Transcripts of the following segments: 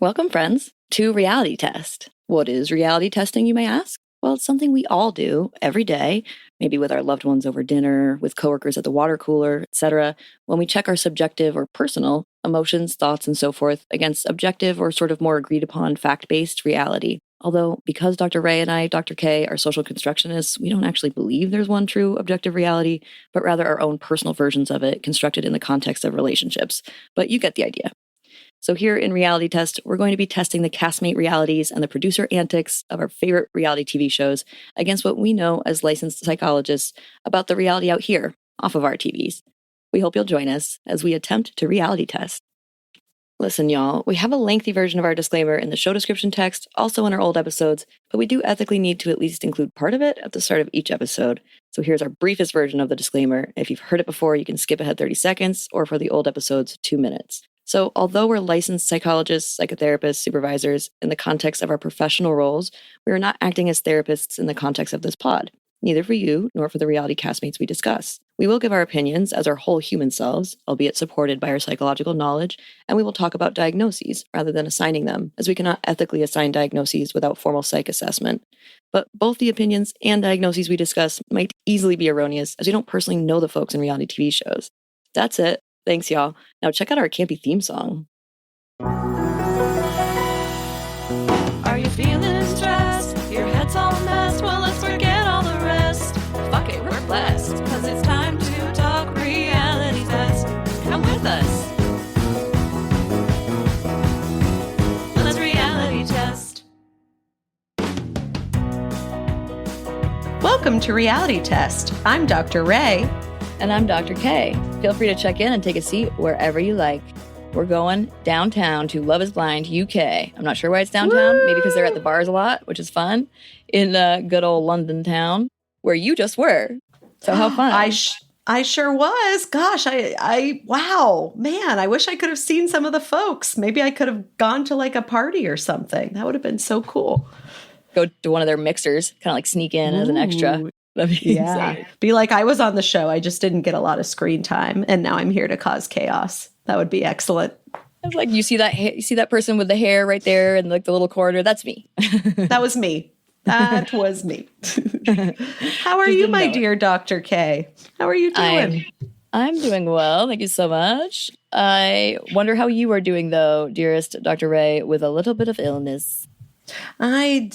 Welcome, friends, to Reality Test. What is reality testing, you may ask? Well, it's something we all do every day, maybe with our loved ones over dinner, with coworkers at the water cooler, etc., when we check our subjective or personal emotions, thoughts, and so forth against objective or sort of more agreed upon fact-based reality. Although, because Dr. Ray and I, Dr. Kay, are social constructionists, we don't actually believe there's one true objective reality, but rather our own personal versions of it constructed in the context of relationships. But you get the idea. So here in Reality Test, we're going to be testing the castmate realities and the producer antics of our favorite reality TV shows against what we know as licensed psychologists about the reality out here, off of our TVs. We hope you'll join us as we attempt to reality test. Listen, y'all, we have a lengthy version of our disclaimer in the show description text, also in our old episodes, but we do ethically need to at least include part of it at the start of each episode. So here's our briefest version of the disclaimer. If you've heard it before, you can skip ahead 30 seconds, or for the old episodes, 2 minutes. So although we're licensed psychologists, psychotherapists, supervisors in the context of our professional roles, we are not acting as therapists in the context of this pod, neither for you nor for the reality castmates we discuss. We will give our opinions as our whole human selves, albeit supported by our psychological knowledge, and we will talk about diagnoses rather than assigning them, as we cannot ethically assign diagnoses without formal psych assessment. But both the opinions and diagnoses we discuss might easily be erroneous, as we don't personally know the folks in reality TV shows. That's it. Thanks, y'all. Now check out our campy theme song. Are you feeling stressed? Your head's all messed? Well, let's forget all the rest. Fuck it, we're blessed. Cause it's time to talk reality test. Come with us. Let's reality test. Welcome to Reality Test. I'm Dr. Ray. And I'm Dr. Kay. Feel free to check in and take a seat wherever you like. We're going downtown to Love is Blind, UK. I'm not sure why it's downtown. Woo! Maybe because they're at the bars a lot, which is fun. In good old London town, where you just were. So how fun. I sure was. Gosh, wow, man, I wish I could have seen some of the folks. Maybe I could have gone to like a party or something. That would have been so cool. Go to one of their mixers, kind of like sneak in as an extra. That'd be insane. Be like, I was on the show. I just didn't get a lot of screen time. And now I'm here to cause chaos. That would be excellent. It's like you see that person with the hair right there in like the little corner. That's me. That was me. That was me. How are you, my dear Dr. K? How are you doing? I'm doing well. Thank you so much. I wonder how you are doing, though, dearest Dr. Ray, with a little bit of illness. I've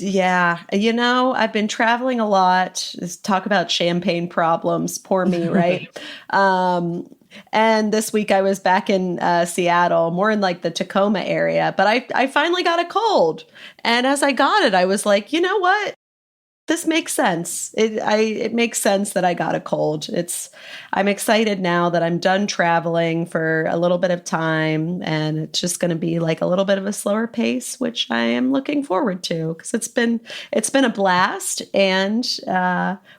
been traveling a lot. Just talk about champagne problems. Poor me, right? And this week I was back in Seattle, more in like the Tacoma area, but I finally got a cold. And as I got it, I was like, you know what? This makes sense. It makes sense that I got a cold. I'm excited now that I'm done traveling for a little bit of time, and it's just going to be like a little bit of a slower pace, which I am looking forward to because it's been a blast. And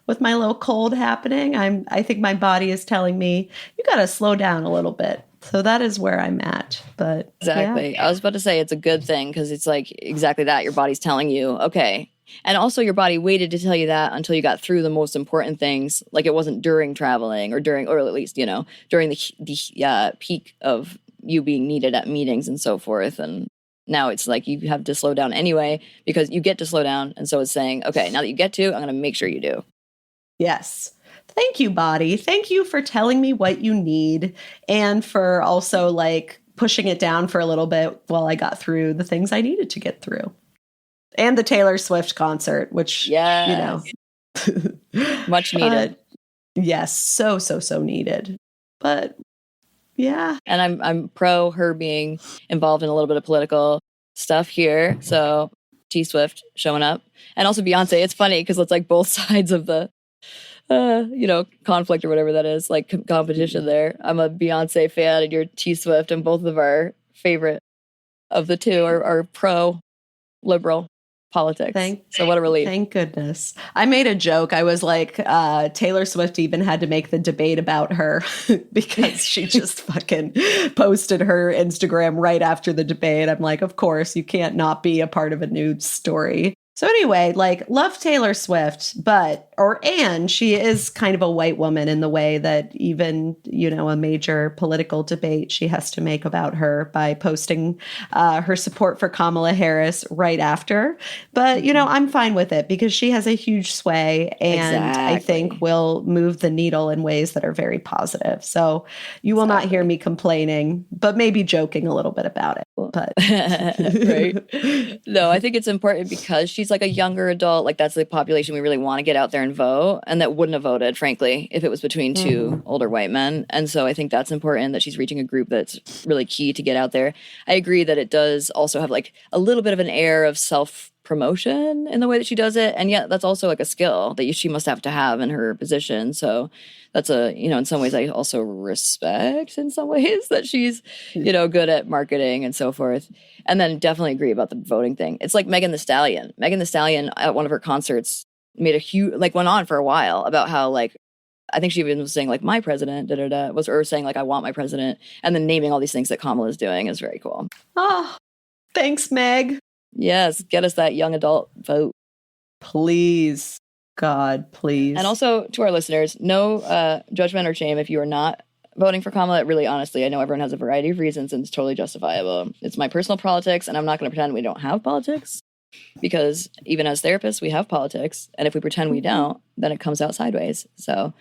with my little cold happening, I think my body is telling me you got to slow down a little bit. So that is where I'm at. But exactly, yeah. I was about to say it's a good thing because it's like exactly that. Your body's telling you, okay. And also your body waited to tell you that until you got through the most important things. Like it wasn't during traveling or at least, during the peak of you being needed at meetings and so forth. And now it's like you have to slow down anyway because you get to slow down. And so it's saying, okay, now that you get to, I'm going to make sure you do. Yes. Thank you, body. Thank you for telling me what you need and for also like pushing it down for a little bit while I got through the things I needed to get through. And the Taylor Swift concert, which, much needed. Yes. So needed. But yeah. And I'm pro her being involved in a little bit of political stuff here. So T Swift showing up and also Beyonce. It's funny because it's like both sides of the, conflict or whatever that is, like competition there. I'm a Beyonce fan and you're T Swift, and both of our favorite of the two are pro liberal politics. So what a relief. Thank goodness. I made a joke. I was like, Taylor Swift even had to make the debate about her because she just fucking posted her Instagram right after the debate. I'm like, of course, you can't not be a part of a news story. So anyway, like love Taylor Swift, and she is kind of a white woman in the way that even, a major political debate she has to make about her by posting her support for Kamala Harris right after. But, I'm fine with it because she has a huge sway and I think will move the needle in ways that are very positive. So you will not hear me complaining, but maybe joking a little bit about it. But right. No, I think it's important because she's like a younger adult. Like that's the population we really want to get out there and vote, and that wouldn't have voted, frankly, if it was between two older white men. And so I think that's important that she's reaching a group that's really key to get out there. I agree that it does also have like a little bit of an air of self-promotion in the way that she does it, and yet that's also like a skill that she must have to have in her position. So that's in some ways I also respect in some ways that she's, good at marketing and so forth. And then definitely agree about the voting thing. It's like Megan Thee Stallion. Megan Thee Stallion at one of her concerts made a huge, went on for a while about how I think she even was saying my president, or saying I want my president. And then naming all these things that Kamala is doing is very cool. Oh, thanks, Meg. Yes. Get us that young adult vote. Please. God, please. And also to our listeners, no judgment or shame if you are not voting for Kamala. Really, honestly, I know everyone has a variety of reasons and it's totally justifiable. It's my personal politics, and I'm not going to pretend we don't have politics because even as therapists, we have politics. And if we pretend we don't, then it comes out sideways. So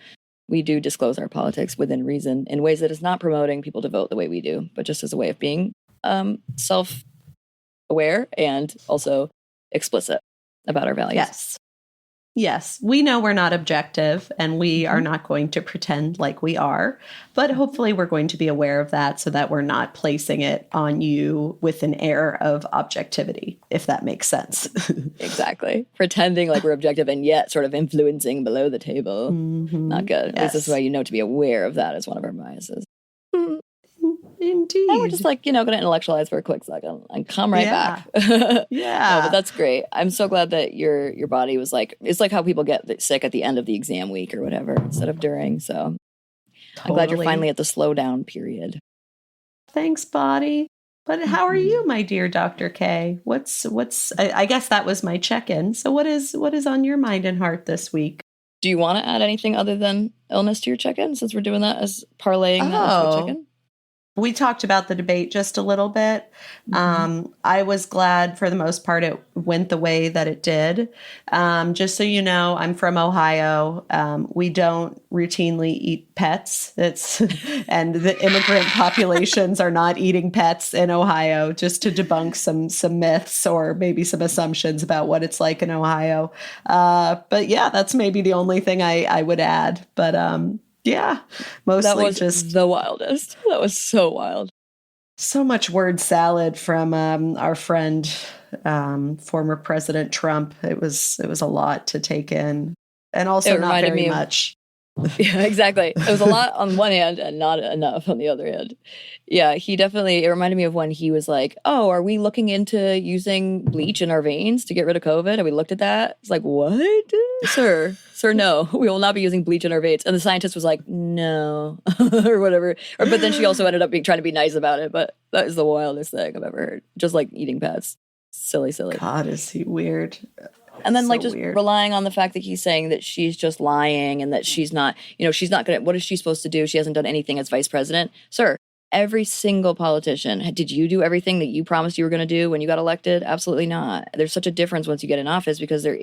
we do disclose our politics within reason in ways that is not promoting people to vote the way we do, but just as a way of being self-aware and also explicit about our values. Yes, we know we're not objective and we are not going to pretend like we are, but hopefully we're going to be aware of that so that we're not placing it on you with an air of objectivity, if that makes sense. Exactly. Pretending like we're objective and yet sort of influencing below the table. Not good. Yes. This is why to be aware of that as one of our biases. Indeed. And we're just going to intellectualize for a quick second and come right back. Yeah. No, but that's great. I'm so glad that your body was it's like how people get sick at the end of the exam week or whatever instead of during. So I'm glad you're finally at the slowdown period. Thanks, body. But how are you, my dear Dr. Kay? I guess that was my check-in. So what is on your mind and heart this week? Do you want to add anything other than illness to your check-in since we're doing that as parlaying that into a check-in? We talked about the debate just a little bit. I was glad for the most part it went the way that it did. Just so you know, I'm from Ohio. We don't routinely eat pets. And the immigrant populations are not eating pets in Ohio, just to debunk some myths or maybe some assumptions about what it's like in Ohio. But yeah, that's maybe the only thing I would add. But yeah, mostly that was just the wildest. That was so wild. So much word salad from our friend, former President Trump. It was a lot to take in, and also not very much. Yeah, exactly. It was a lot on one hand and not enough on the other hand. Yeah, it reminded me of when he was like, oh, are we looking into using bleach in our veins to get rid of COVID? Have we looked at that? It's like, what? Sir, no, we will not be using bleach in our veins. And the scientist was like, no, or whatever. But then she also ended up trying to be nice about it. But that is the wildest thing I've ever heard. Just like eating pets. Silly. God, is he weird. And then just relying on the fact that he's saying that she's just lying and that she's not going to, what is she supposed to do? She hasn't done anything as vice president. Sir, every single politician, did you do everything that you promised you were going to do when you got elected? Absolutely not. There's such a difference once you get in office because there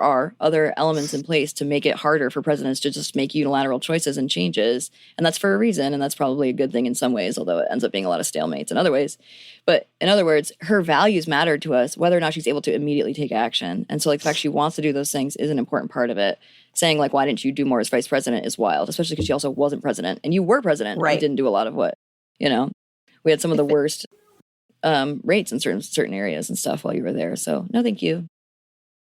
are other elements in place to make it harder for presidents to just make unilateral choices and changes. And that's for a reason. And that's probably a good thing in some ways, although it ends up being a lot of stalemates in other ways. But in other words, her values matter to us, whether or not she's able to immediately take action. And so the fact she wants to do those things is an important part of it. Saying why didn't you do more as vice president is wild, especially because she also wasn't president and you were president. Right. And didn't do a lot of what, we had some of the worst rates in certain areas and stuff while you were there. So no, thank you.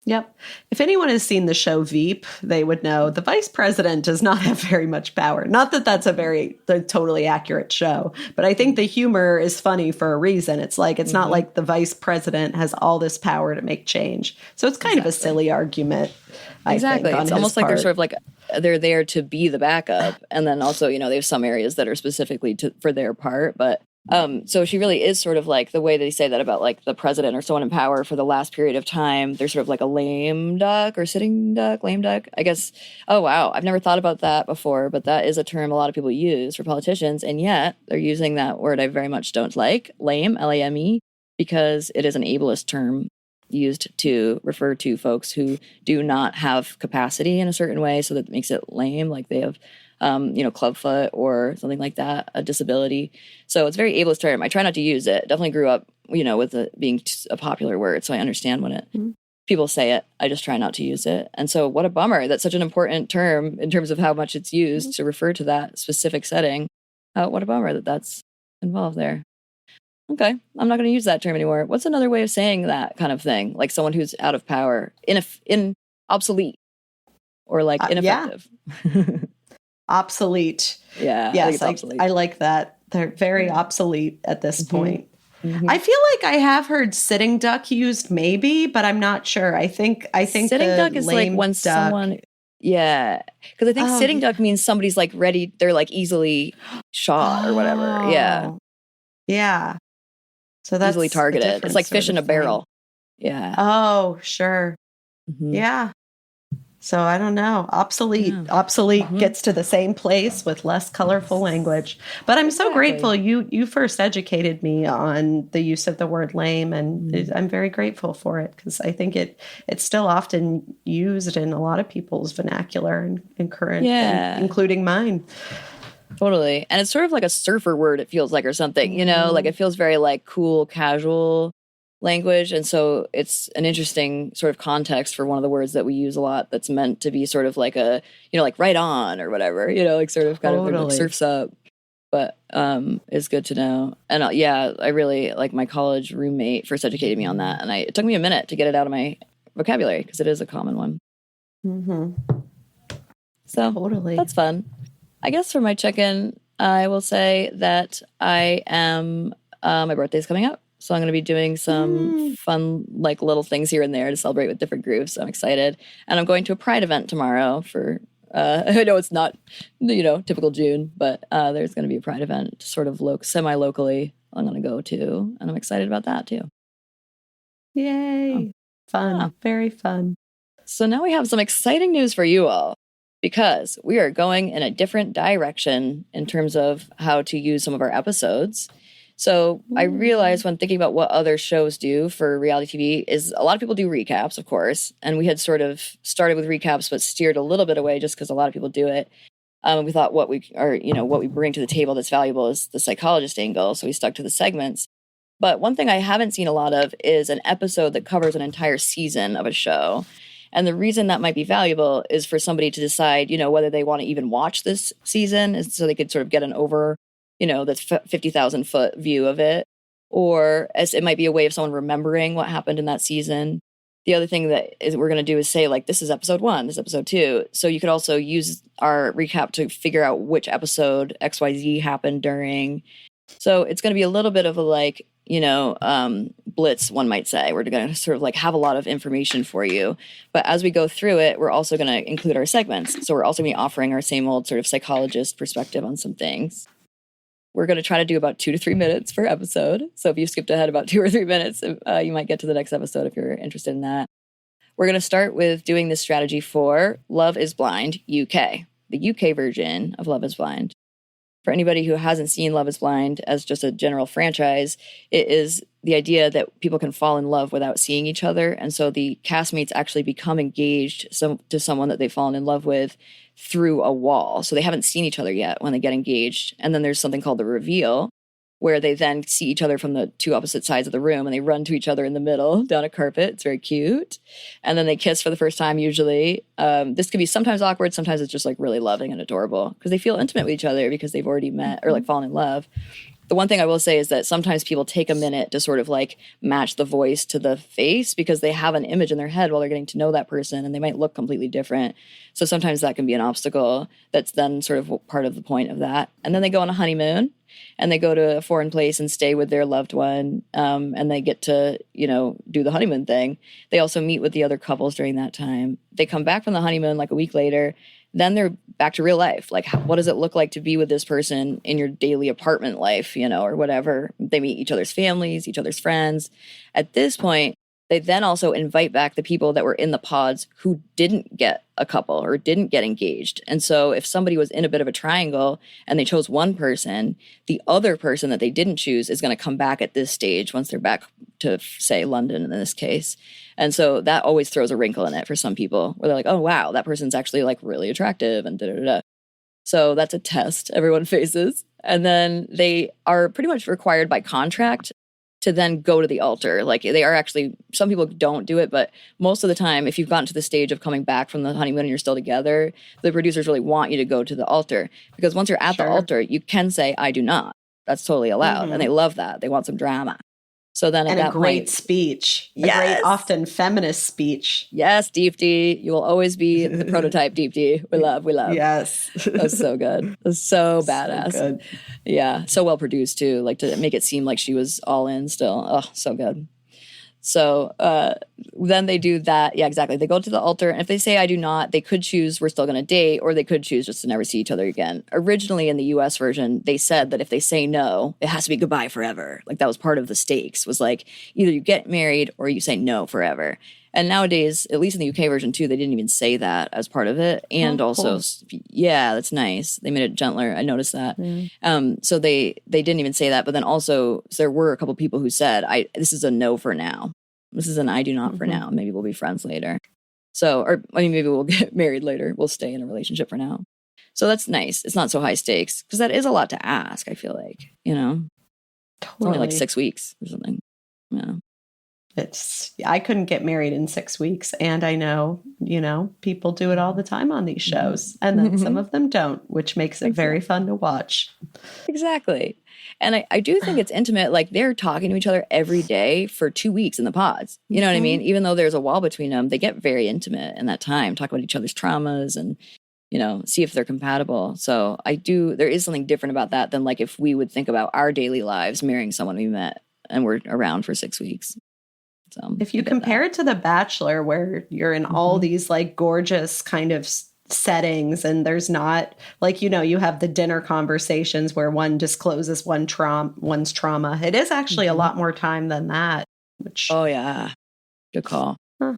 Yep. If anyone has seen the show Veep, they would know the vice president does not have very much power. Not that that's a totally accurate show, but I think the humor is funny for a reason. It's not like the vice president has all this power to make change. So it's kind of a silly argument. Exactly. It's almost like they're sort of they're there to be the backup. And then also, they have some areas that are specifically for their part, but So she really is sort of like the way they say that about like the president or someone in power for the last period of time. They're sort of like a lame duck or sitting duck, lame duck, I guess. Oh, wow. I've never thought about that before, but that is a term a lot of people use for politicians. And yet they're using that word I very much don't like, lame, Lame, because it is an ableist term used to refer to folks who do not have capacity in a certain way. So that makes it lame, like they have clubfoot or something like that, a disability. So it's a very ableist term. I try not to use it. Definitely grew up, with it being a popular word. So I understand when people say it. I just try not to use it. And so what a bummer. That's such an important term in terms of how much it's used to refer to that specific setting. What a bummer that that's involved there. Okay. I'm not going to use that term anymore. What's another way of saying that kind of thing? Like someone who's out of power, in obsolete or like ineffective. Yeah. Obsolete. Yeah. Yes, obsolete. I like that. They're very obsolete at this point. Mm-hmm. I feel like I have heard sitting duck used maybe, but I'm not sure. I think sitting duck is like when someone, because I think sitting duck means somebody's like ready. They're like easily shot or whatever. Yeah. Yeah. So that's easily targeted. It's like fish in a barrel. Yeah. Oh, sure. Mm-hmm. Yeah. So I don't know. Obsolete gets to the same place with less colorful language. But I'm so grateful you first educated me on the use of the word lame, and I'm very grateful for it because I think it's still often used in a lot of people's vernacular and current, including mine. Totally. And it's sort of like a surfer word, it feels like, or something, like it feels very like cool, casual language. And so it's an interesting sort of context for one of the words that we use a lot that's meant to be sort of like a, like right on or whatever, like sort of kind of like surfs up. But it's good to know. And I really like my college roommate first educated me on that. And it took me a minute to get it out of my vocabulary because it is a common one. Mm-hmm. So that's fun. I guess for my check-in, I will say that I am, my birthday's coming up. So I'm going to be doing some fun, like little things here and there to celebrate with different groups. So I'm excited. And I'm going to a Pride event tomorrow for, I know it's not, typical June, but there's going to be a Pride event sort of semi-locally I'm going to go to. And I'm excited about that too. Yay. Fun. Very fun. So now we have some exciting news for you all because we are going in a different direction in terms of how to use some of our episodes. So I realized when thinking about what other shows do for reality TV is a lot of people do recaps, of course. And we had sort of started with recaps, but steered a little bit away just because a lot of people do it. We thought what we bring to the table that's valuable is the psychologist angle. So we stuck to the segments. But one thing I haven't seen a lot of is an episode that covers an entire season of a show. And the reason that might be valuable is for somebody to decide, whether they want to even watch this season, so they could sort of get an that's 50,000 foot view of it, or as it might be a way of someone remembering what happened in that season. The other thing that we're going to do is say, like, this is episode 1, this is episode 2. So you could also use our recap to figure out which episode XYZ happened during. So it's going to be a little bit of a blitz, one might say. We're going to sort of like have a lot of information for you. But as we go through it, we're also going to include our segments. So we're also going to be offering our same old sort of psychologist perspective on some things. We're going to try to do about 2 to 3 minutes per episode. So if you skipped ahead about 2 or 3 minutes, you might get to the next episode if you're interested in that. We're going to start with doing this strategy for Love is Blind UK, the UK version of Love is Blind. For anybody who hasn't seen Love is Blind as just a general franchise, it is the idea that people can fall in love without seeing each other. And so the castmates actually become engaged to someone that they've fallen in love with through a wall. So they haven't seen each other yet when they get engaged. And then there's something called the reveal, where they then see each other from the two opposite sides of the room and they run to each other in the middle down a carpet. It's very cute. And then they kiss for the first time usually. This can be sometimes awkward. Sometimes it's just like really loving and adorable because they feel intimate with each other because they've already met or like fallen in love. The one thing I will say is that sometimes people take a minute to sort of like match the voice to the face because they have an image in their head while they're getting to know that person and they might look completely different. So sometimes that can be an obstacle that's then sort of part of the point of that. And then they go on a honeymoon and they go to a foreign place and stay with their loved one and they get to, do the honeymoon thing. They also meet with the other couples during that time. They come back from the honeymoon like a week later then they're back to real life. Like, what does it look like to be with this person in your daily apartment life, or whatever? They meet each other's families, each other's friends. At this point, they then also invite back the people that were in the pods who didn't get a couple or didn't get engaged. And so if somebody was in a bit of a triangle and they chose one person, the other person that they didn't choose is going to come back at this stage once they're back to, say, London in this case. And so that always throws a wrinkle in it for some people where they're like, oh, wow, that person's actually like really attractive and da-da-da-da. So that's a test everyone faces. And then they are pretty much required by contract to then go to the altar. Like they are actually, some people don't do it, but most of the time, if you've gotten to the stage of coming back from the honeymoon and you're still together, the producers really want you to go to the altar because once you're at the altar, you can say, I do not. That's totally allowed. And they love that. They want some drama. So then at that point, a great speech. Yes. A great, often feminist speech. Yes, Deepti. You will always be the prototype, Deepti. We love. Yes. That's so good. That's so badass. So good. Yeah. So well produced too. Like to make it seem like she was all in still. Oh, so good. So then they do that. Yeah, exactly. They go to the altar. And if they say, I do not, they could choose, we're still going to date, or they could choose just to never see each other again. Originally in the US version, they said that if they say no, it has to be goodbye forever. Like that was part of the stakes, was like either you get married or you say no forever. And nowadays, at least in the UK version too, they didn't even say that as part of it. And also, yeah, that's nice. They made it gentler. I noticed that. So they didn't even say that. But then also, so there were a couple people who said, this is a no for now. This is an I do not for now. Maybe we'll be friends later. So, or I mean, maybe we'll get married later. We'll stay in a relationship for now. So that's nice. It's not so high stakes because that is a lot to ask, I feel like, Totally. It's only like 6 weeks or something. Yeah. I couldn't get married in 6 weeks. And I know, people do it all the time on these shows. And then some of them don't, which makes it very fun to watch. Exactly. And I do think it's intimate. Like they're talking to each other every day for 2 weeks in the pods. You know what I mean? Even though there's a wall between them, they get very intimate in that time, talk about each other's traumas and, see if they're compatible. So there is something different about that than like if we would think about our daily lives marrying someone we met and we're around for 6 weeks. So if you compare it to The Bachelor, where you're in all these like gorgeous kind of settings and there's not like, you have the dinner conversations where one discloses one's trauma. It is actually a lot more time than that. Oh, yeah. Good call. Huh.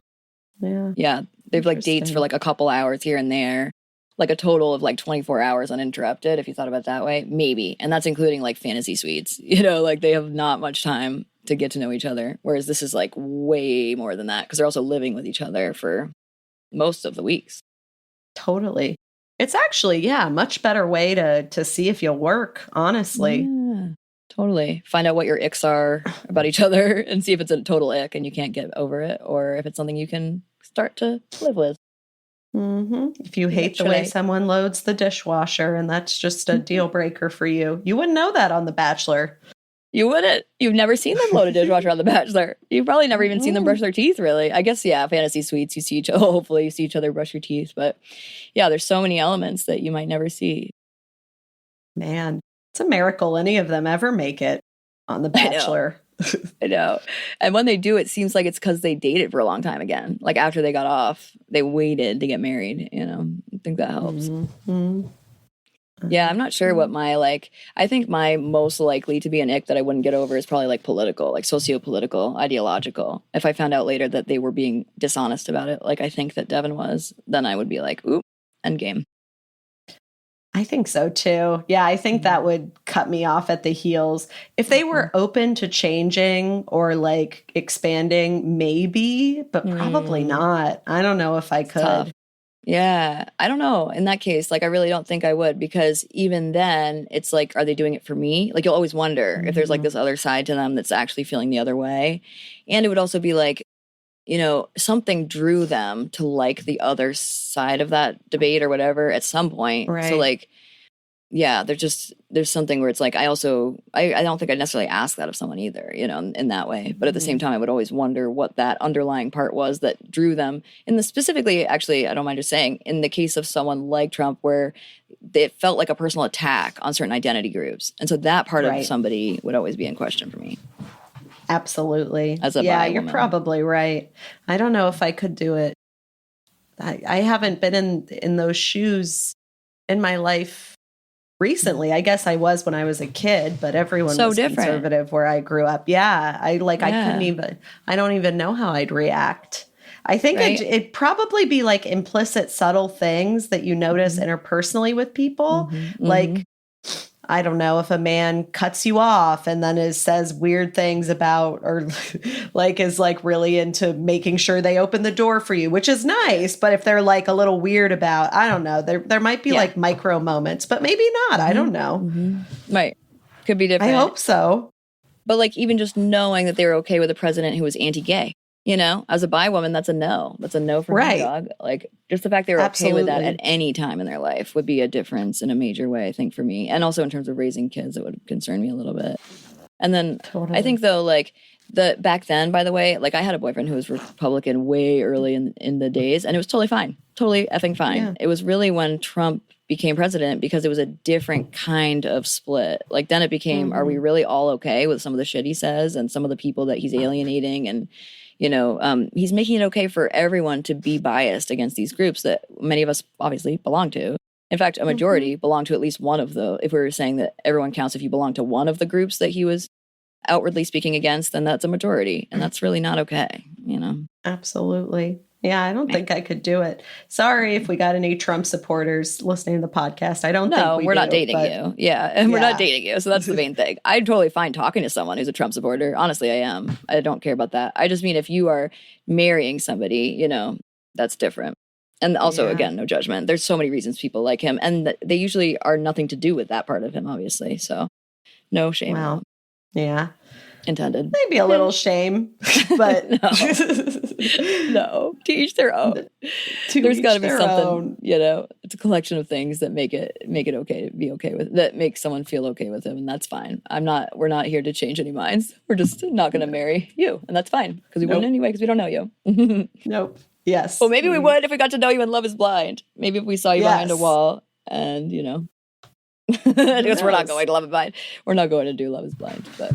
Yeah. Yeah. They have like dates for like a couple hours here and there, like a total of like 24 hours uninterrupted, if you thought about it that way, maybe. And that's including like fantasy suites, like they have not much time to get to know each other. Whereas this is like way more than that because they're also living with each other for most of the weeks. Totally. It's actually, much better way to see if you'll work, honestly. Yeah, totally. Find out what your icks are about each other and see if it's a total ick and you can't get over it or if it's something you can start to live with. If you hate the way someone loads the dishwasher and that's just a deal breaker for you, you wouldn't know that on The Bachelor. You wouldn't. You've never seen them load a dishwasher on The Bachelor. You've probably never even seen them brush their teeth, really. I guess, fantasy suites, you see each other. Hopefully you see each other brush your teeth. But yeah, there's so many elements that you might never see. Man, it's a miracle any of them ever make it on The Bachelor. I know. And when they do, it seems like it's because they dated for a long time again. Like after they got off, they waited to get married. I think that helps. Yeah, I'm not sure what I think my most likely to be an ick that I wouldn't get over is probably like political, like sociopolitical, ideological. If I found out later that they were being dishonest about it, like I think that Devin was, then I would be like, oop, endgame. I think so too. Yeah, I think that would cut me off at the heels. If they were open to changing or like expanding, maybe, but probably not. I don't know if I could. Tough. Yeah, I don't know. In that case, like, I really don't think I would because even then, it's like, are they doing it for me? Like, you'll always wonder if there's like this other side to them that's actually feeling the other way. And it would also be like, something drew them to like the other side of that debate or whatever at some point. Right. So like, yeah, there's something where it's like, I don't think I'd necessarily ask that of someone either, in that way. But at the same time, I would always wonder what that underlying part was that drew them. Specifically, actually, I don't mind just saying, in the case of someone like Trump, where it felt like a personal attack on certain identity groups. And so that part of somebody would always be in question for me. Absolutely. As a bi woman. You're probably right. I don't know if I could do it. I haven't been in those shoes in my life recently. I guess I was when I was a kid, but everyone So was different. conservative where I grew up. Yeah. I don't even know how I'd react. I think Right? it'd probably be like implicit, subtle things that you notice interpersonally with people. Like, I don't know, if a man cuts you off and then says weird things about, or like is like really into making sure they open the door for you, which is nice. But if they're like a little weird about, I don't know, there might be like micro moments, but maybe not. I don't know. Right. Could be different. I hope so. But like even just knowing that they were okay with a president who was anti-gay, you know, as a bi woman, that's a no. That's a no for me, dog. Like just the fact they were okay with that at any time in their life would be a difference in a major way, I think, for me. And also in terms of raising kids, it would concern me a little bit. And then I think though, like back then, by the way, like I had a boyfriend who was Republican way early in the days, and it was totally fine. Totally effing fine. Yeah. It was really when Trump became president because it was a different kind of split. Like then it became, are we really all okay with some of the shit he says and some of the people that he's alienating? And, you know, he's making it okay for everyone to be biased against these groups that many of us obviously belong to. In fact, a majority belong to at least one of the, if we were saying that everyone counts if you belong to one of the groups that he was outwardly speaking against, then that's a majority. And that's really not okay, you know? Absolutely. Yeah, I don't think I could do it. Sorry if we got any Trump supporters listening to the podcast. I don't think we're not dating you. Yeah, and we're not dating you. So that's the main thing. I'm totally fine talking to someone who's a Trump supporter. Honestly, I am. I don't care about that. I just mean if you are marrying somebody, you know, that's different. And also, again, no judgment. There's so many reasons people like him. And they usually are nothing to do with that part of him, obviously. So no shame. Wow. Yeah. Intended. Maybe a little shame, but no, to each their own. There's got to be something, you know, it's a collection of things that make it okay to be okay with, that makes someone feel okay with him. And that's fine. We're not here to change any minds. We're just not going to marry you. And that's fine because we wouldn't anyway, because we don't know you. Nope. Yes. Well, maybe we would if we got to know you in Love is Blind. Maybe if we saw you behind a wall and, you know, because we're not going to Love is Blind. We're not going to do Love is Blind, but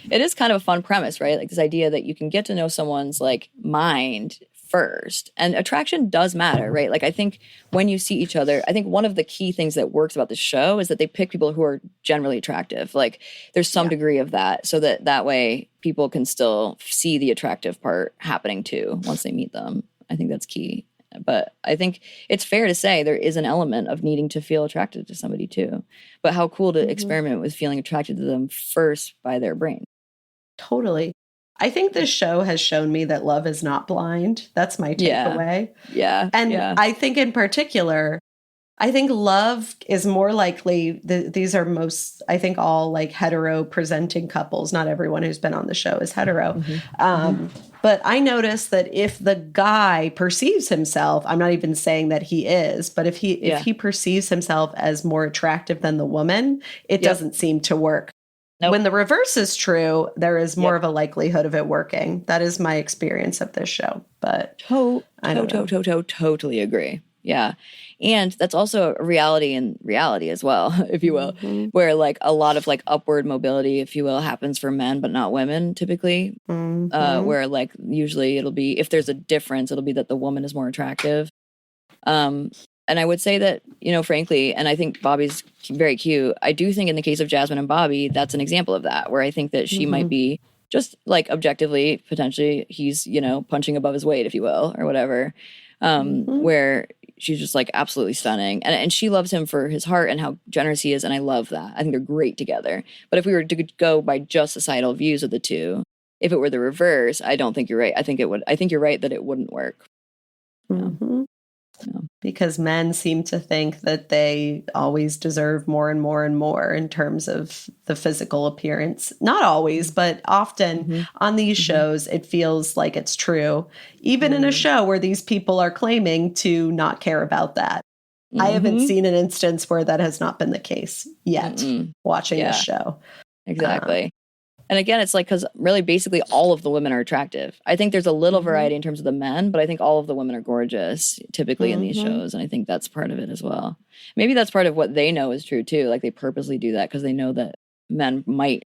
it is kind of a fun premise, right? Like this idea that you can get to know someone's like mind first, and attraction does matter, right? Like I think when you see each other, I think one of the key things that works about the show is that they pick people who are generally attractive. Like there's some degree of that, so that way people can still see the attractive part happening too once they meet them. I think that's key. But I think it's fair to say there is an element of needing to feel attracted to somebody too. But how cool to experiment with feeling attracted to them first by their brain. Totally. I think this show has shown me that love is not blind. That's my takeaway. Yeah. And I think in particular, I think love is more likely, these are most, I think all like hetero presenting couples. Not everyone who's been on the show is hetero. But I noticed that if the guy perceives himself, I'm not even saying that he is, but if he perceives himself as more attractive than the woman, it doesn't seem to work. Nope. When the reverse is true, there is more of a likelihood of it working. That is my experience of this show. But totally agree. Yeah. And that's also a reality in reality as well, if you will, where like a lot of like upward mobility, if you will, happens for men, but not women typically, where like usually it'll be, if there's a difference, it'll be that the woman is more attractive. And I would say that, you know, frankly, and I think Bobby's very cute. I do think in the case of Jasmine and Bobby, that's an example of that, where I think that she might be just like objectively, potentially, he's, you know, punching above his weight, if you will, or whatever, where she's just like absolutely stunning. And she loves him for his heart and how generous he is. And I love that. I think they're great together. But if we were to go by just societal views of the two, if it were the reverse, I don't think you're right. I think it would. I think you're right that it wouldn't work. Because men seem to think that they always deserve more and more and more in terms of the physical appearance. Not always, but often on these shows, it feels like it's true. Even in a show where these people are claiming to not care about that. I haven't seen an instance where that has not been the case yet, watching this show. Exactly. And again, it's like, because really basically all of the women are attractive. I think there's a little variety in terms of the men, but I think all of the women are gorgeous typically in these shows. And I think that's part of it as well. Maybe that's part of what they know is true too. Like they purposely do that because they know that men might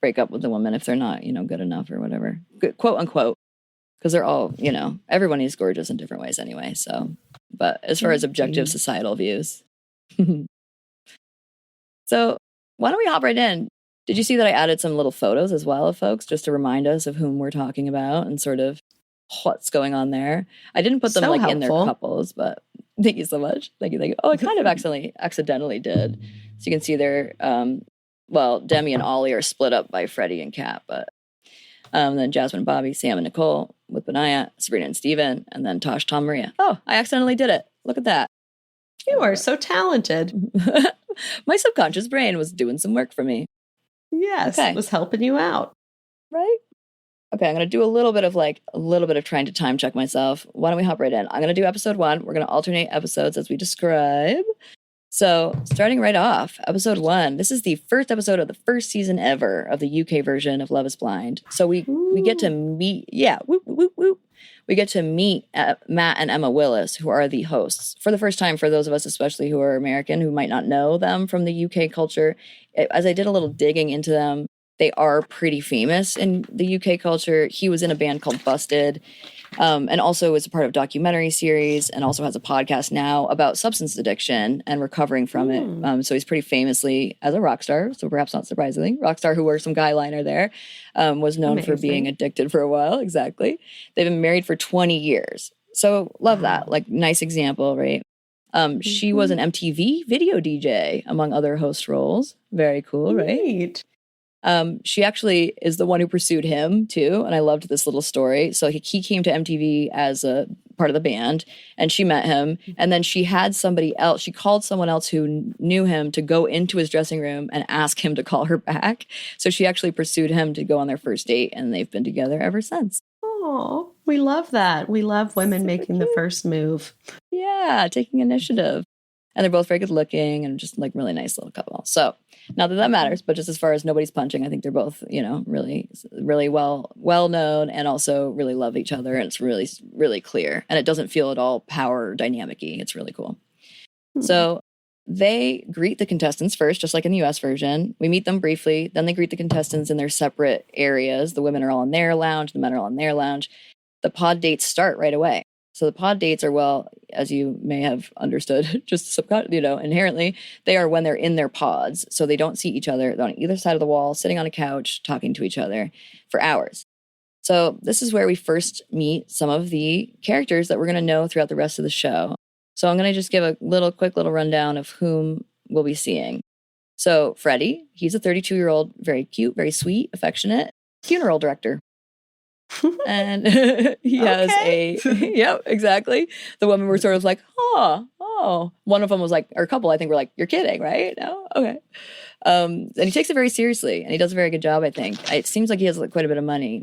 break up with the woman if they're not, you know, good enough or whatever. Good, quote unquote because they're all, you know, everyone is gorgeous in different ways anyway. So, but as far as objective societal views. So why don't we hop right in? Did you see that I added some little photos as well of folks just to remind us of whom we're talking about and sort of what's going on there? I didn't put them like in their couples, but thank you so much. Thank you. Thank you. Oh, I kind of accidentally did. So you can see there, well, Demi and Ollie are split up by Freddie and Kat, but then Jasmine, Bobby, Sam, and Nicole with Benaya, Sabrina and Steven, and then Tosh, Tom, Maria. Oh, I accidentally did it. Look at that. You are so talented. My subconscious brain was doing some work for me. Yes, okay. It was helping you out. Right? Okay, I'm going to do a little bit of trying to time check myself. Why don't we hop right in? I'm going to do episode 1. We're going to alternate episodes as we describe. So starting right off, episode 1. This is the first episode of the first season ever of the UK version of Love is Blind. So we get to meet, we get to meet Matt and Emma Willis, who are the hosts, for the first time for those of us, especially who are American, who might not know them from the UK culture. As I did a little digging into them, they are pretty famous in the UK culture. He was in a band called Busted, and also is a part of a documentary series, and also has a podcast now about substance addiction and recovering from it. So he's pretty famously as a rock star, so perhaps not surprisingly, rock star who wore some guy liner there, was known for being addicted for a while. Exactly. They've been married for 20 years. So love that. Like, nice example, right? She was an MTV video DJ, among other host roles. Very cool, right? She actually is the one who pursued him too, and I loved this little story. So he came to MTV as a part of the band, and she met him, and then she had somebody else. She called someone else who knew him to go into his dressing room and ask him to call her back. So she actually pursued him to go on their first date, and they've been together ever since. Oh, we love that. We love women making the first move. Yeah, taking initiative. And they're both very good looking and just like really nice little couple. So not that matters, but just as far as nobody's punching, I think they're both, you know, really, really well known, and also really love each other. And it's really, really clear. And it doesn't feel at all power dynamic-y. It's really cool. So they greet the contestants first, just like in the US version. We meet them briefly. Then they greet the contestants in their separate areas. The women are all in their lounge. The men are all in their lounge. The pod dates start right away. So the pod dates are, well, as you may have understood, just inherently, they are when they're in their pods. So they don't see each other. They're on either side of the wall, sitting on a couch, talking to each other for hours. So this is where we first meet some of the characters that we're going to know throughout the rest of the show. So I'm going to just give a quick little rundown of whom we'll be seeing. So Freddie, he's a 32-year-old, very cute, very sweet, affectionate funeral director. And he has yep, exactly. The women were sort of like, oh. One of them was like, or a couple, I think, were like, you're kidding, right? No? Okay. And he takes it very seriously, and he does a very good job, I think. It seems like he has quite a bit of money.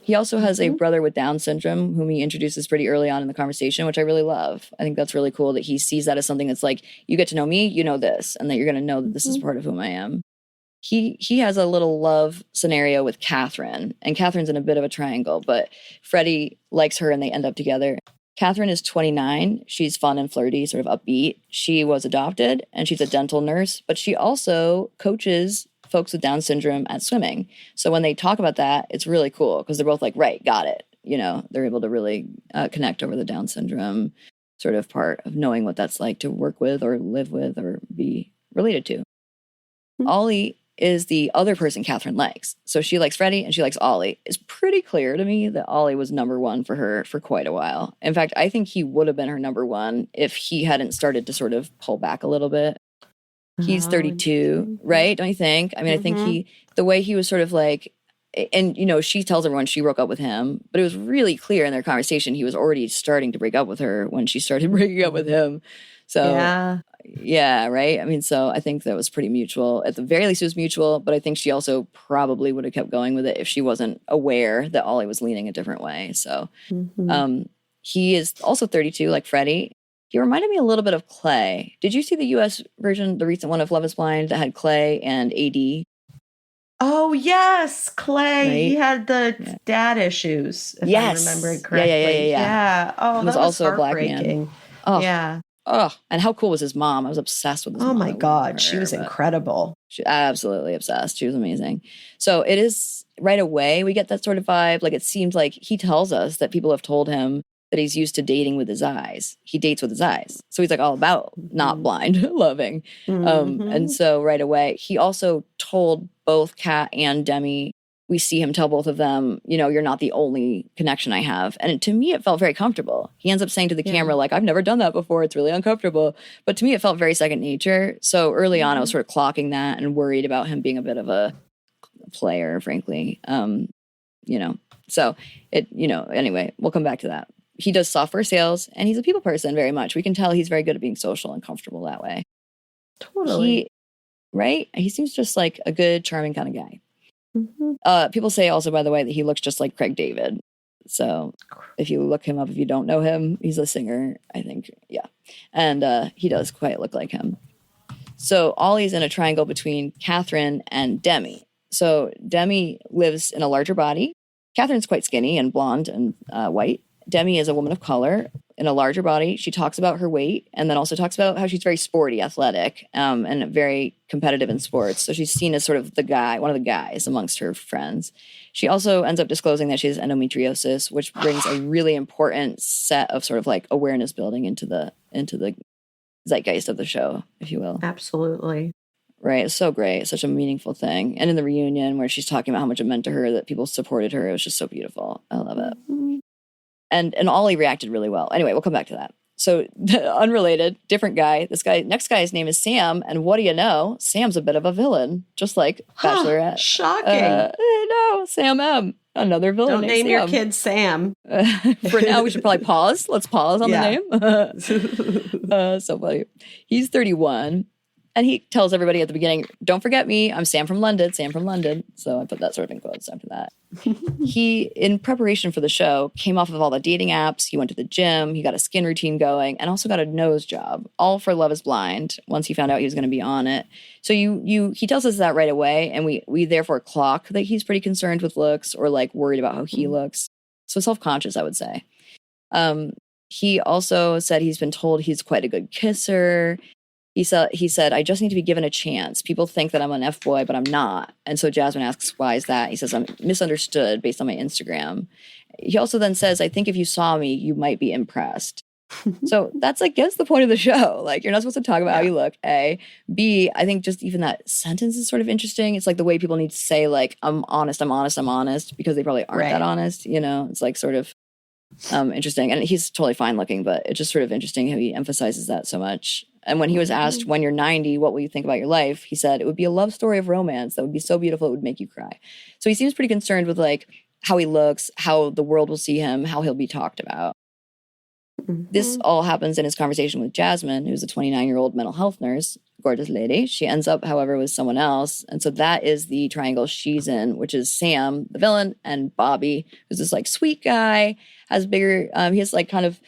He also has a brother with Down syndrome, whom he introduces pretty early on in the conversation, which I really love. I think that's really cool that he sees that as something that's like, you get to know me, you know this, and that you're going to know that this is part of whom I am. He has a little love scenario with Catherine, and Catherine's in a bit of a triangle, but Freddie likes her and they end up together. Catherine is 29. She's fun and flirty, sort of upbeat. She was adopted, and she's a dental nurse, but she also coaches folks with Down syndrome at swimming. So when they talk about that, it's really cool because they're both like, right, got it. You know, they're able to really connect over the Down syndrome sort of part of knowing what that's like to work with or live with or be related to. Ollie is the other person Catherine likes. So she likes Freddie and she likes Ollie. It's pretty clear to me that Ollie was number one for her for quite a while. In fact, I think he would have been her number one if he hadn't started to sort of pull back a little bit. He's 32, right? Don't you think? I mean, I think the way he was sort of like, and, you know, she tells everyone she broke up with him, but it was really clear in their conversation he was already starting to break up with her when she started breaking up with him. So, yeah, right? I mean, so I think that was pretty mutual. At the very least, it was mutual, but I think she also probably would have kept going with it if she wasn't aware that Ollie was leaning a different way. So he is also 32, like Freddie. He reminded me a little bit of Clay. Did you see the US version, the recent one of Love is Blind that had Clay and AD? Oh, yes, Clay. Right? He had the dad issues, if I'm remembering correctly. Yeah. Oh, that was also a black man. Oh, yeah. Oh, and how cool was his mom? I was obsessed with his mom. Oh my God, she was incredible. Absolutely obsessed. She was amazing. So it is right away we get that sort of vibe. Like it seems like he tells us that people have told him that he's used to dating with his eyes. He dates with his eyes. So he's like all about not blind loving. And so right away, he also told both Kat and Demi, we see him tell both of them, you know, you're not the only connection I have. And to me, it felt very comfortable. He ends up saying to the camera, like, I've never done that before. It's really uncomfortable. But to me, it felt very second nature. So early on, I was sort of clocking that and worried about him being a bit of a player, frankly. You know, so it, you know, anyway, we'll come back to that. He does software sales and he's a people person very much. We can tell he's very good at being social and comfortable that way. Totally. He seems just like a good, charming kind of guy. People say also, by the way, that he looks just like Craig David. So if you look him up, if you don't know him, he's a singer, I think. Yeah. And he does quite look like him. So Ollie's in a triangle between Catherine and Demi. So Demi lives in a larger body. Catherine's quite skinny and blonde and white. Demi is a woman of color in a larger body. She talks about her weight and then also talks about how she's very sporty, athletic, and very competitive in sports. So she's seen as sort of the guy, one of the guys amongst her friends. She also ends up disclosing that she has endometriosis, which brings a really important set of sort of like awareness building into the zeitgeist of the show, if you will. Absolutely. Right. It's so great. Such a meaningful thing. And in the reunion where she's talking about how much it meant to her that people supported her, it was just so beautiful. I love it. And Ollie reacted really well. Anyway, we'll come back to that. So unrelated, different guy. Next guy's name is Sam. And what do you know? Sam's a bit of a villain, just like Bachelorette. Shocking. No, Sam M. Another villain. Don't name your kid Sam. For now, we should probably pause. Let's pause on the name. So funny. He's 31. And he tells everybody at the beginning, don't forget me. I'm Sam from London. So I put that sort of in quotes after that. He, in preparation for the show, came off of all the dating apps. He went to the gym. He got a skin routine going and also got a nose job, all for Love is Blind, once he found out he was going to be on it. So he tells us that right away. And we therefore clock that he's pretty concerned with looks or like worried about how he looks. So self-conscious, I would say. He also said he's been told he's quite a good kisser. He said, I just need to be given a chance. People think that I'm an F-boy, but I'm not. And so Jasmine asks, why is that? He says, I'm misunderstood based on my Instagram. He also then says, I think if you saw me, you might be impressed. So that's like, gets the point of the show. Like, you're not supposed to talk about how you look, A. B, I think just even that sentence is sort of interesting. It's like the way people need to say, like, I'm honest, because they probably aren't that honest. You know, it's like sort of interesting. And he's totally fine looking, but it's just sort of interesting how he emphasizes that so much. And when he was asked, when you're 90, what will you think about your life? He said, it would be a love story of romance that would be so beautiful it would make you cry. So he seems pretty concerned with like how he looks, how the world will see him, how he'll be talked about. This all happens in his conversation with Jasmine, who's a 29-year-old mental health nurse, gorgeous lady. She ends up, however, with someone else. And so that is the triangle she's in, which is Sam, the villain, and Bobby, who's this like sweet guy, has bigger, he has like kind of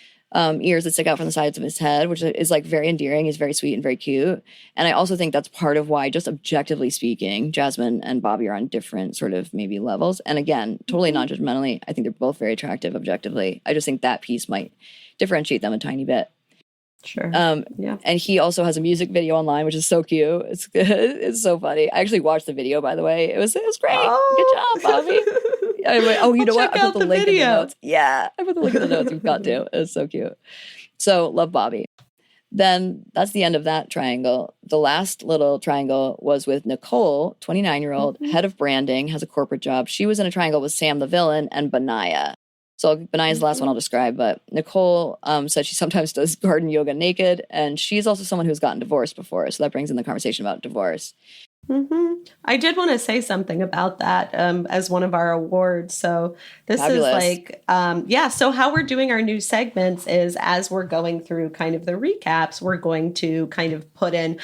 ears that stick out from the sides of his head, which is like very endearing. He's very sweet and very cute. And I also think that's part of why, just objectively speaking, Jasmine and Bobby are on different sort of maybe levels. And again, totally non-judgmentally, I think they're both very attractive objectively. I just think that piece might differentiate them a tiny bit. Sure. Yeah. And he also has a music video online, which is so cute. It's good. It's so funny. I actually watched the video, by the way. It was great. Oh. Good job, Bobby. You know what? I put the link in the notes. Yeah, I put the link in the notes. You've got to. It's so cute. So love Bobby. Then that's the end of that triangle. The last little triangle was with Nicole, 29-year-old, head of branding, has a corporate job. She was in a triangle with Sam the villain and Benaya. So Benaya's the last one I'll describe, but Nicole said she sometimes does garden yoga naked, and she's also someone who's gotten divorced before, so that brings in the conversation about divorce. I did want to say something about that as one of our awards. So this Fabulous. Is like, so how we're doing our new segments is as we're going through kind of the recaps, we're going to kind of put in,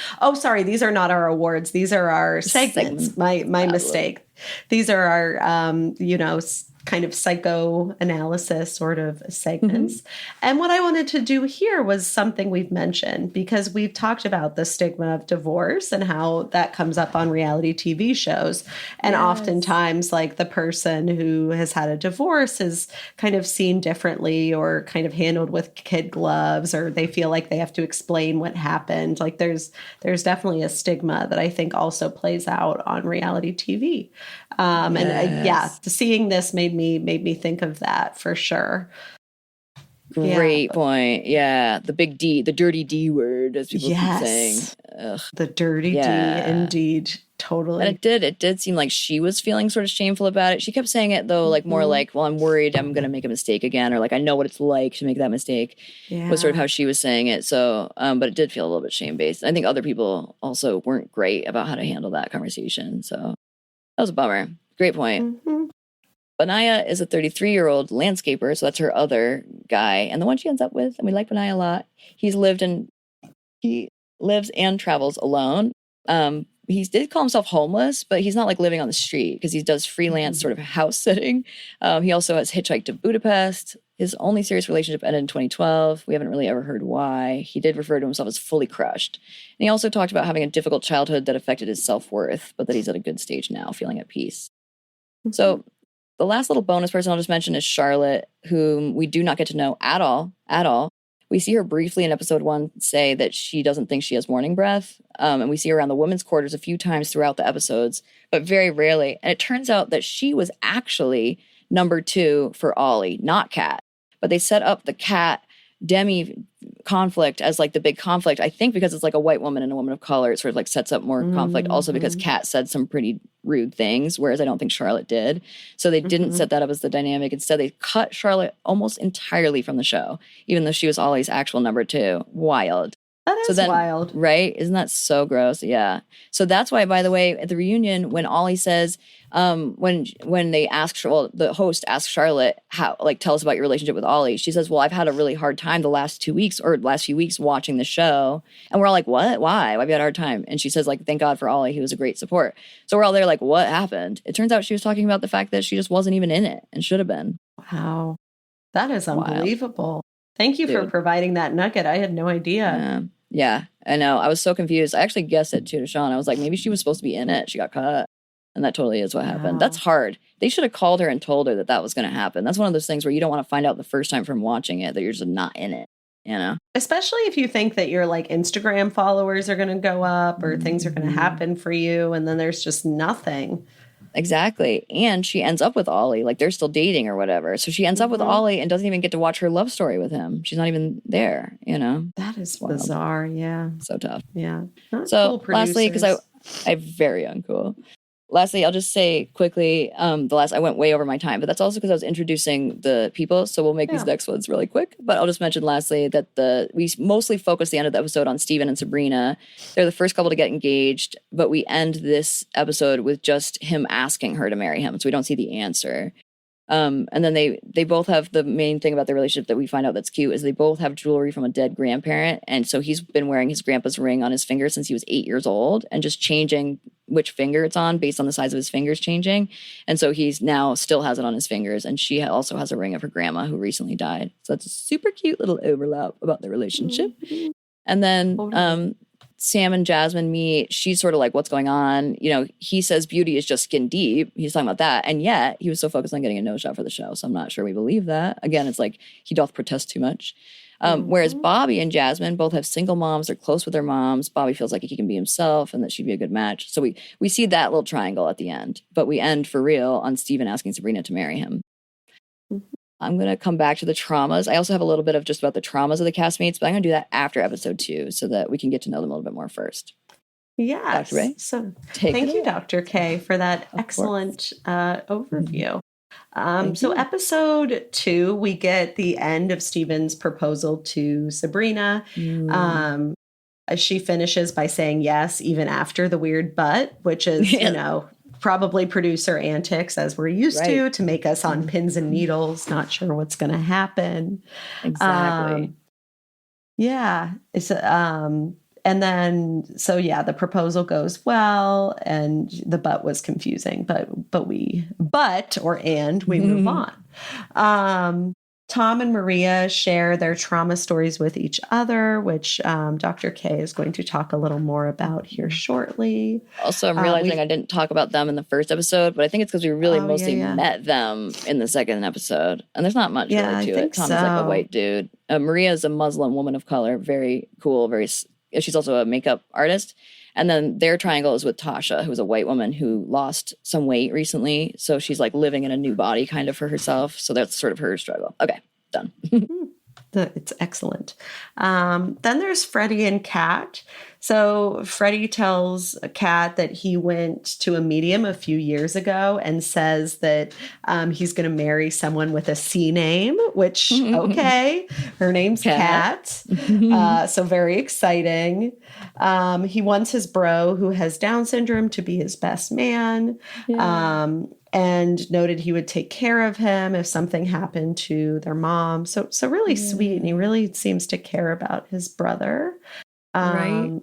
these are not our awards. These are our segments. My mistake. These are our, kind of psychoanalysis sort of segments. Mm-hmm. And what I wanted to do here was something we've mentioned, because we've talked about the stigma of divorce and how that comes up on reality TV shows. And oftentimes, like, the person who has had a divorce is kind of seen differently or kind of handled with kid gloves, or they feel like they have to explain what happened. Like, there's definitely a stigma that I think also plays out on reality TV. Seeing this made me think of that for sure. Great point. Yeah. The big D, the dirty D word, as people keep saying. Ugh. The dirty D, indeed. Totally. And it did seem like she was feeling sort of shameful about it. She kept saying it, though, like more like, well, I'm worried I'm going to make a mistake again, or like, I know what it's like to make that mistake, was sort of how she was saying it. So, but it did feel a little bit shame-based. I think other people also weren't great about how to handle that conversation. So that was a bummer. Great point. Benaya is a 33-year-old landscaper, so that's her other guy. And the one she ends up with, and we like Benaya a lot, he lives and travels alone. He did call himself homeless, but he's not like living on the street, because he does freelance sort of house sitting. He also has hitchhiked to Budapest. His only serious relationship ended in 2012. We haven't really ever heard why. He did refer to himself as fully crushed. And he also talked about having a difficult childhood that affected his self-worth, but that he's at a good stage now, feeling at peace. So the last little bonus person I'll just mention is Charlotte, whom we do not get to know at all. We see her briefly in episode 1 say that she doesn't think she has morning breath. And we see her around the women's quarters a few times throughout the episodes, but very rarely. And it turns out that she was actually number 2 for Ollie, not Kat. But they set up the Kat Demi conflict as like the big conflict, I think, because it's like a white woman and a woman of color. It sort of like sets up more conflict, also because Kat said some pretty rude things, whereas I don't think Charlotte did. So they didn't set that up as the dynamic. Instead, they cut Charlotte almost entirely from the show, even though she was Ollie's actual number 2. Wild. That is wild. Right? Isn't that so gross? Yeah. So that's why, by the way, at the reunion, when Ollie says, when they ask, well, the host asks Charlotte, how, like, tell us about your relationship with Ollie. She says, well, I've had a really hard time the last 2 weeks or last few weeks watching the show. And we're all like, what? Why have you had a hard time? And she says, like, thank God for Ollie. He was a great support. So we're all there like, what happened? It turns out she was talking about the fact that she just wasn't even in it and should have been. Wow. That is unbelievable. Thank you for providing that nugget. I had no idea. Yeah, I know. I was so confused. I actually guessed it too to Sean. I was like, maybe she was supposed to be in it. She got cut. And that totally is what happened. That's hard. They should have called her and told her that that was going to happen. That's one of those things where you don't want to find out the first time from watching it that you're just not in it, you know? Especially if you think that your like Instagram followers are going to go up or things are going to happen for you, and then there's just nothing. Exactly. And she ends up with Ollie, like they're still dating or whatever. So she ends up with Ollie and doesn't even get to watch her love story with him. She's not even there, you know? That is bizarre. Yeah. So tough. Yeah. So lastly, because I'm very uncool. Lastly, I'll just say quickly, I went way over my time, but that's also because I was introducing the people. So we'll make these next ones really quick. But I'll just mention lastly that we mostly focus the end of the episode on Steven and Sabrina. They're the first couple to get engaged, but we end this episode with just him asking her to marry him. So we don't see the answer. And then they both have the main thing about their relationship that we find out that's cute is they both have jewelry from a dead grandparent. And so he's been wearing his grandpa's ring on his finger since he was 8 years old and just changing which finger it's on based on the size of his fingers changing. And so he's now still has it on his fingers. And she also has a ring of her grandma who recently died. So that's a super cute little overlap about their relationship. And then Sam and Jasmine meet. She's sort of like, what's going on? You know, he says beauty is just skin deep. He's talking about that. And yet he was so focused on getting a nose shot for the show. So I'm not sure we believe that. Again, it's like he doth protest too much. Whereas Bobby and Jasmine both have single moms. They're close with their moms. Bobby feels like he can be himself and that she'd be a good match. So we see that little triangle at the end. But we end for real on Steven asking Sabrina to marry him. I'm going to come back to the traumas. I also have a little bit of just about the traumas of the castmates, but I'm going to do that after episode 2 so that we can get to know them a little bit more first. Yes. Dr. Ray? So thank you, Dr. K, for that excellent overview. So episode 2, we get the end of Steven's proposal to Sabrina. She finishes by saying yes, even after the weird but, which is, you know, probably producer antics as we're used to make us on pins and needles, not sure what's going to happen. Exactly. Yeah. It's, And then, so yeah, the proposal goes well, and the but was confusing, but we move on. Tom and Maria share their trauma stories with each other, which Dr. Kay is going to talk a little more about here shortly. Also, I'm realizing I didn't talk about them in the first episode, but I think it's because we really mostly met them in the second episode. And there's not much really to it. Tom is like a white dude. Maria is a Muslim woman of color. Very cool. She's also a makeup artist. And then their triangle is with Tasha, who's a white woman who lost some weight recently. So she's like living in a new body kind of for herself. So that's sort of her struggle. Okay, done. It's excellent. Then there's Freddie and Kat. So Freddie tells Kat that he went to a medium a few years ago and says that he's going to marry someone with a C name, which, okay, her name's Kat. So very exciting. He wants his bro who has Down syndrome to be his best man. Yeah. And noted he would take care of him if something happened to their mom. So really sweet. And he really seems to care about his brother. Right.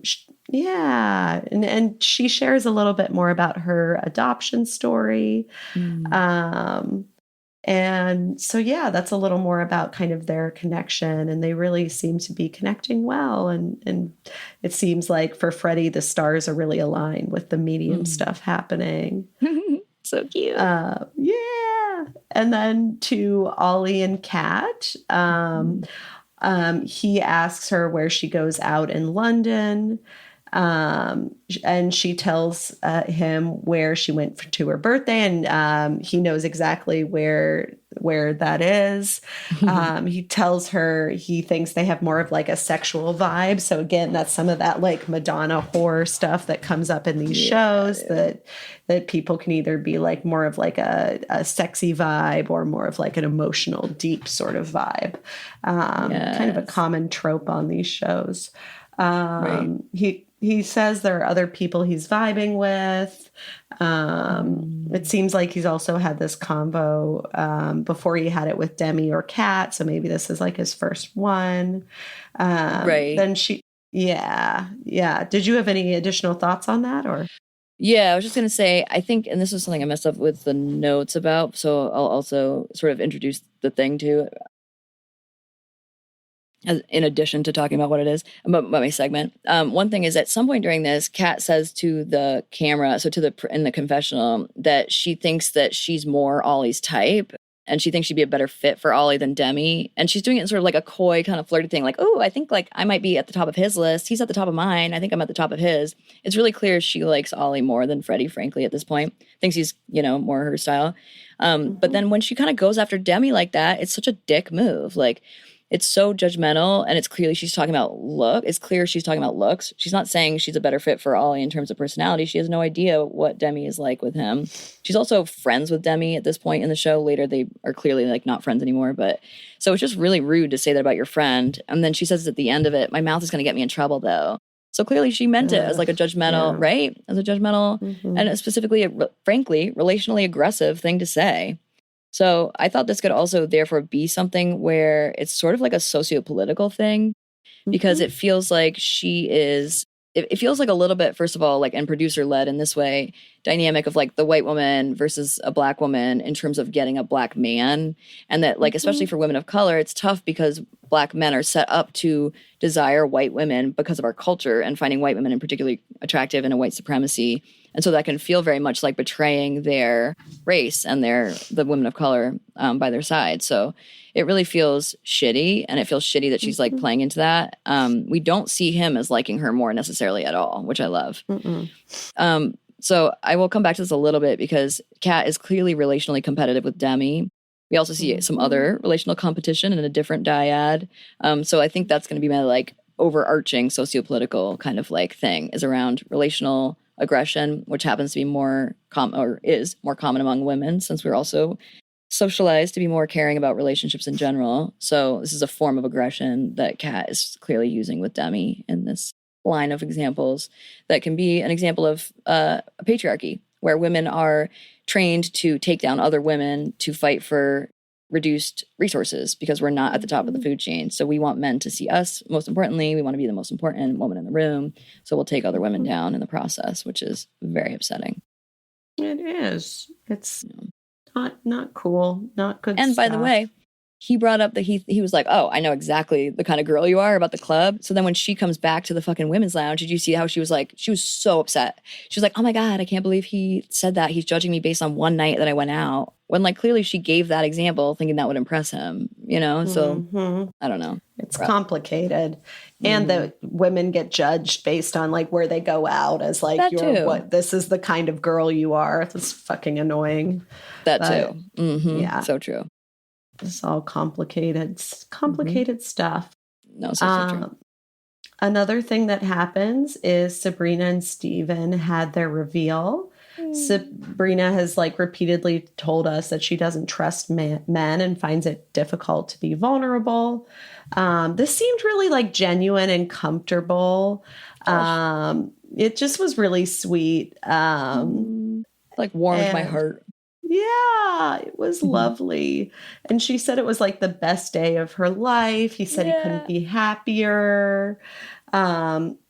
Yeah. And she shares a little bit more about her adoption story. And so, yeah, that's a little more about kind of their connection. And they really seem to be connecting well. And it seems like for Freddie, the stars are really aligned with the medium stuff happening. So cute. Yeah. And then to Ollie and Kat, he asks her where she goes out in London. And she tells him where she went to her birthday, and he knows exactly where that is. He tells her he thinks they have more of like a sexual vibe. So again, that's some of that like Madonna horror stuff that comes up in these shows that people can either be like more of like a sexy vibe or more of like an emotional, deep sort of vibe. Kind of a common trope on these shows. He says there are other people he's vibing with. It seems like he's also had this convo before he had it with Demi or Kat. So maybe this is like his first one. Then yeah. Did you have any additional thoughts on that or? Yeah, I was just going to say, I think, and this is something I messed up with the notes about, so I'll also sort of introduce the thing too. In addition to talking about what it is, about my segment. One thing is at some point during this, Kat says to the camera, in the confessional, that she thinks that she's more Ollie's type, and she thinks she'd be a better fit for Ollie than Demi. And she's doing it in sort of like a coy kind of flirty thing, like, oh, I think like I might be at the top of his list. He's at the top of mine. I think I'm at the top of his. It's really clear she likes Ollie more than Freddie, frankly, at this point. Thinks he's, more her style. But then when she kind of goes after Demi like that, it's such a dick move. Like, it's so judgmental, and it's clearly she's talking about look. It's clear she's talking about looks. She's not saying she's a better fit for Ollie in terms of personality. She has no idea what Demi is like with him. She's also friends with Demi at this point in the show. Later, they are clearly like not friends anymore. But so it's just really rude to say that about your friend. And then she says at the end of it, "My mouth is going to get me in trouble, though." So clearly she meant it as like a judgmental, right? As a judgmental, and specifically, frankly, relationally aggressive thing to say. So I thought this could also therefore be something where it's sort of like a sociopolitical thing, because it feels like it feels like a little bit, first of all, like, and producer led in this way, dynamic of like the white woman versus a black woman in terms of getting a black man. And that like, especially for women of color, it's tough because black men are set up to desire white women because of our culture and finding white women in particularly attractive and a white supremacy. And so that can feel very much like betraying their race and the women of color by their side. So it really feels shitty, and it feels shitty that she's like playing into that. We don't see him as liking her more necessarily at all, which I love. So I will come back to this a little bit because Kat is clearly relationally competitive with Demi. We also see some other relational competition in a different dyad. So I think that's going to be my like overarching sociopolitical kind of like thing is around relational aggression, which happens to be more is more common among women, since we're also socialized to be more caring about relationships in general. So this is a form of aggression that Kat is clearly using with Demi in this line of examples that can be an example of a patriarchy where women are trained to take down other women, to fight for reduced resources because we're not at the top of the food chain. So we want men to see us. Most importantly, we want to be the most important woman in the room. So we'll take other women down in the process, which is very upsetting. It is. It's not cool. Not good And stuff. by the way, he brought up that he was like, oh, I know exactly the kind of girl you are about the club. So then when she comes back to the fucking women's lounge, did you see how she was so upset? She was like, oh my God, I can't believe he said that. He's judging me based on one night that I went out. When like clearly she gave that example thinking that would impress him, you know? So I don't know. It's complicated. And the women get judged based on like where they go out as like, this is the kind of girl you are. It's fucking annoying. That too. Yeah. So true. It's all complicated stuff. No, so true. Another thing that happens is Sabrina and Steven had their reveal. Sabrina has like repeatedly told us that she doesn't trust men and finds it difficult to be vulnerable. This seemed really like genuine and comfortable. It just was really sweet. Like warmed my heart. Yeah, it was lovely. And she said it was like the best day of her life. He said he couldn't be happier.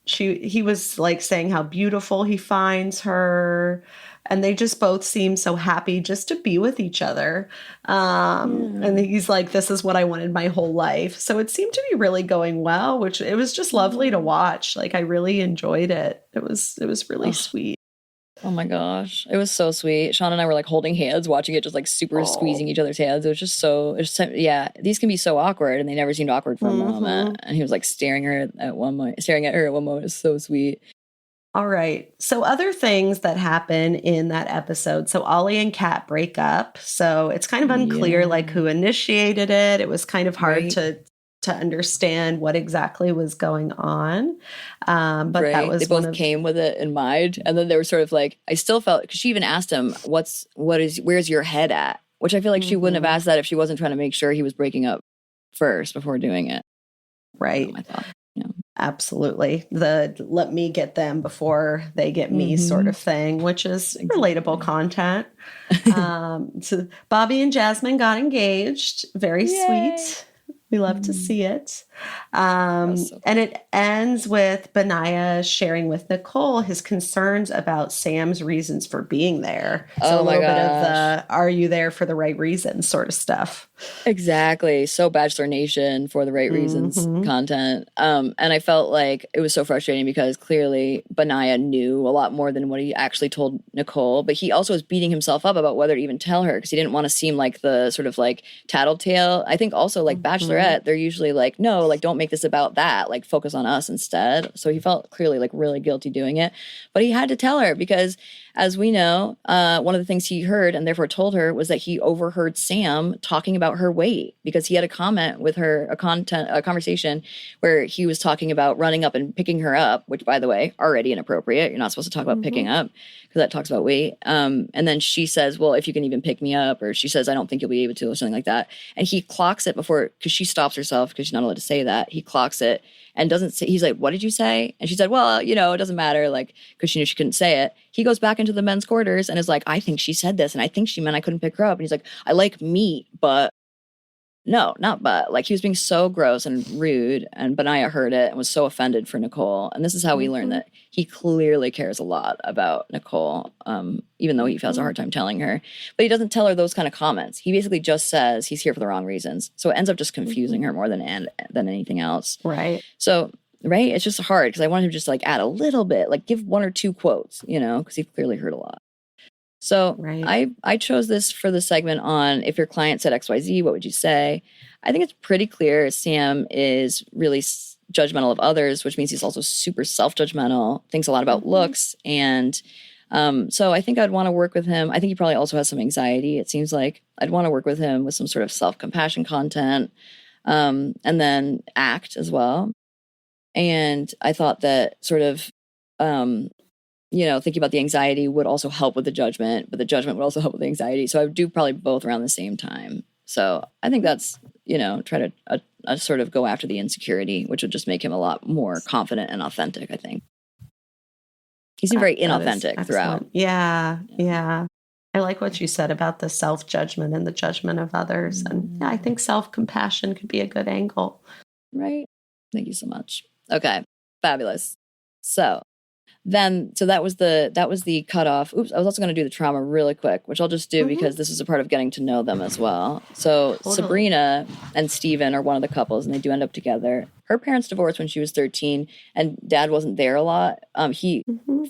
He was like saying how beautiful he finds her. And they just both seem so happy just to be with each other. And he's like, this is what I wanted my whole life. So it seemed to be really going well, which it was just lovely to watch. Like I really enjoyed it. It was really sweet. Oh my gosh. It was so sweet. Sean and I were like holding hands, watching it, just like super squeezing each other's hands. It was just these can be so awkward and they never seemed awkward for a moment. And he was like staring at her at one moment. It was so sweet. All right. So other things that happen in that episode. So Ollie and Kat break up. So it's kind of unclear like who initiated it. It was kind of hard to understand what exactly was going on. But that was they both came with it in mind. And then they were sort of like, I still felt, because she even asked him, where's your head at? Which I feel like she wouldn't have asked that if she wasn't trying to make sure he was breaking up first before doing it. Right. I thought. Yeah. Absolutely. The let me get them before they get me sort of thing, which is relatable content. So Bobby and Jasmine got engaged. Very sweet. We love to see it. And it ends with Benaiah sharing with Nicole his concerns about Sam's reasons for being there. So a little bit of the, are you there for the right reasons sort of stuff. Exactly. So Bachelor Nation for the right reasons content. And I felt like it was so frustrating because clearly Benaiah knew a lot more than what he actually told Nicole, but he also was beating himself up about whether to even tell her because he didn't want to seem like the sort of like tattletale. I think also like Bachelorette, they're usually like, no, like don't make this about that, like focus on us instead. So he felt clearly like really guilty doing it, but he had to tell her because as we know, one of the things he heard and therefore told her was that he overheard Sam talking about her weight because he had a comment with her, a conversation where he was talking about running up and picking her up, which by the way, already inappropriate. You're not supposed to talk about picking up because that talks about weight. And then she says, well, if you can even pick me up, or she says, I don't think you'll be able to, or something like that. And he clocks it before, because she stops herself because she's not allowed to say that. He clocks it and doesn't say, he's like, what did you say? And she said, well, you know, it doesn't matter, like, because she knew she couldn't say it. He goes back into the men's quarters and is like, I think she said this, and I think she meant I couldn't pick her up. And he's like, I like meat, but no, not but. Like, he was being so gross and rude, and Benaiah heard it and was so offended for Nicole. And this is how we learned that he clearly cares a lot about Nicole, even though he has a hard time telling her. But he doesn't tell her those kind of comments. He basically just says he's here for the wrong reasons. So it ends up just confusing her more than anything else. Right. So, right, it's just hard because I wanted him to just like add a little bit, like give one or two quotes, you know, because he clearly heard a lot. So I chose this for the segment on if your client said XYZ, what would you say? I think it's pretty clear Sam is really judgmental of others, which means he's also super self-judgmental, thinks a lot about looks. And so I think I'd want to work with him. I think he probably also has some anxiety. It seems like I'd want to work with him with some sort of self-compassion content, and then ACT as well. And I thought that sort of, you know, thinking about the anxiety would also help with the judgment, but the judgment would also help with the anxiety. So I would do probably both around the same time. So I think that's, you know, try to sort of go after the insecurity, which would just make him a lot more confident and authentic, I think. He seemed very inauthentic throughout. Yeah. I like what you said about the self-judgment and the judgment of others. And yeah, I think self-compassion could be a good angle. Right. Thank you so much. Okay. Fabulous. So that was the cutoff. Oops, I was also going to do the trauma really quick, which I'll just do because this is a part of getting to know them as well. So Totally. Sabrina and Steven are one of the couples, and they do end up together. Her parents divorced when she was 13, and dad wasn't there a lot.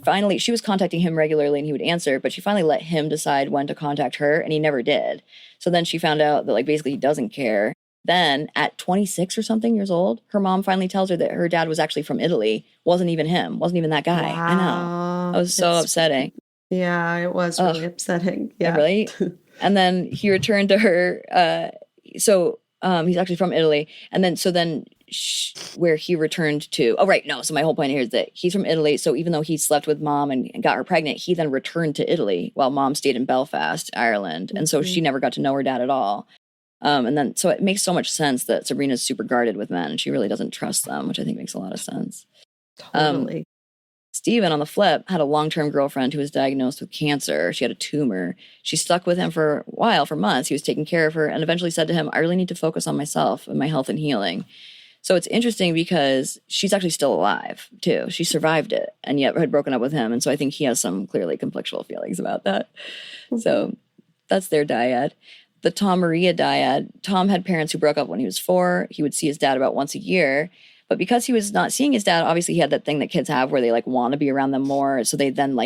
Finally, she was contacting him regularly, and he would answer, but she finally let him decide when to contact her, and he never did. So then she found out that, like, basically he doesn't care. Then at 26 or something years old, her mom finally tells her that her dad was actually from Italy. Wasn't even him. Wasn't even that guy. Wow. I know. That was so upsetting. Yeah, it was really upsetting. Yeah. Really? And then he returned to her. He's actually from Italy. And then, where he returned to. Oh, right. No. So my whole point here is that he's from Italy. So even though he slept with mom and got her pregnant, he then returned to Italy while mom stayed in Belfast, Ireland. And so she never got to know her dad at all. So it makes so much sense that Sabrina's super guarded with men and she really doesn't trust them, which I think makes a lot of sense. Totally. Steven, on the flip, had a long-term girlfriend who was diagnosed with cancer. She had a tumor. She stuck with him for a while, for months. He was taking care of her and eventually said to him, I really need to focus on myself and my health and healing. So it's interesting because she's actually still alive, too. She survived it and yet had broken up with him. And so I think he has some clearly conflictual feelings about that. So that's their dyad. The Tom Maria dyad, Tom had parents who broke up when he was 4. He would see his dad about once a year. But because he was not seeing his dad, obviously he had that thing that kids have where they like want to be around them more. So they then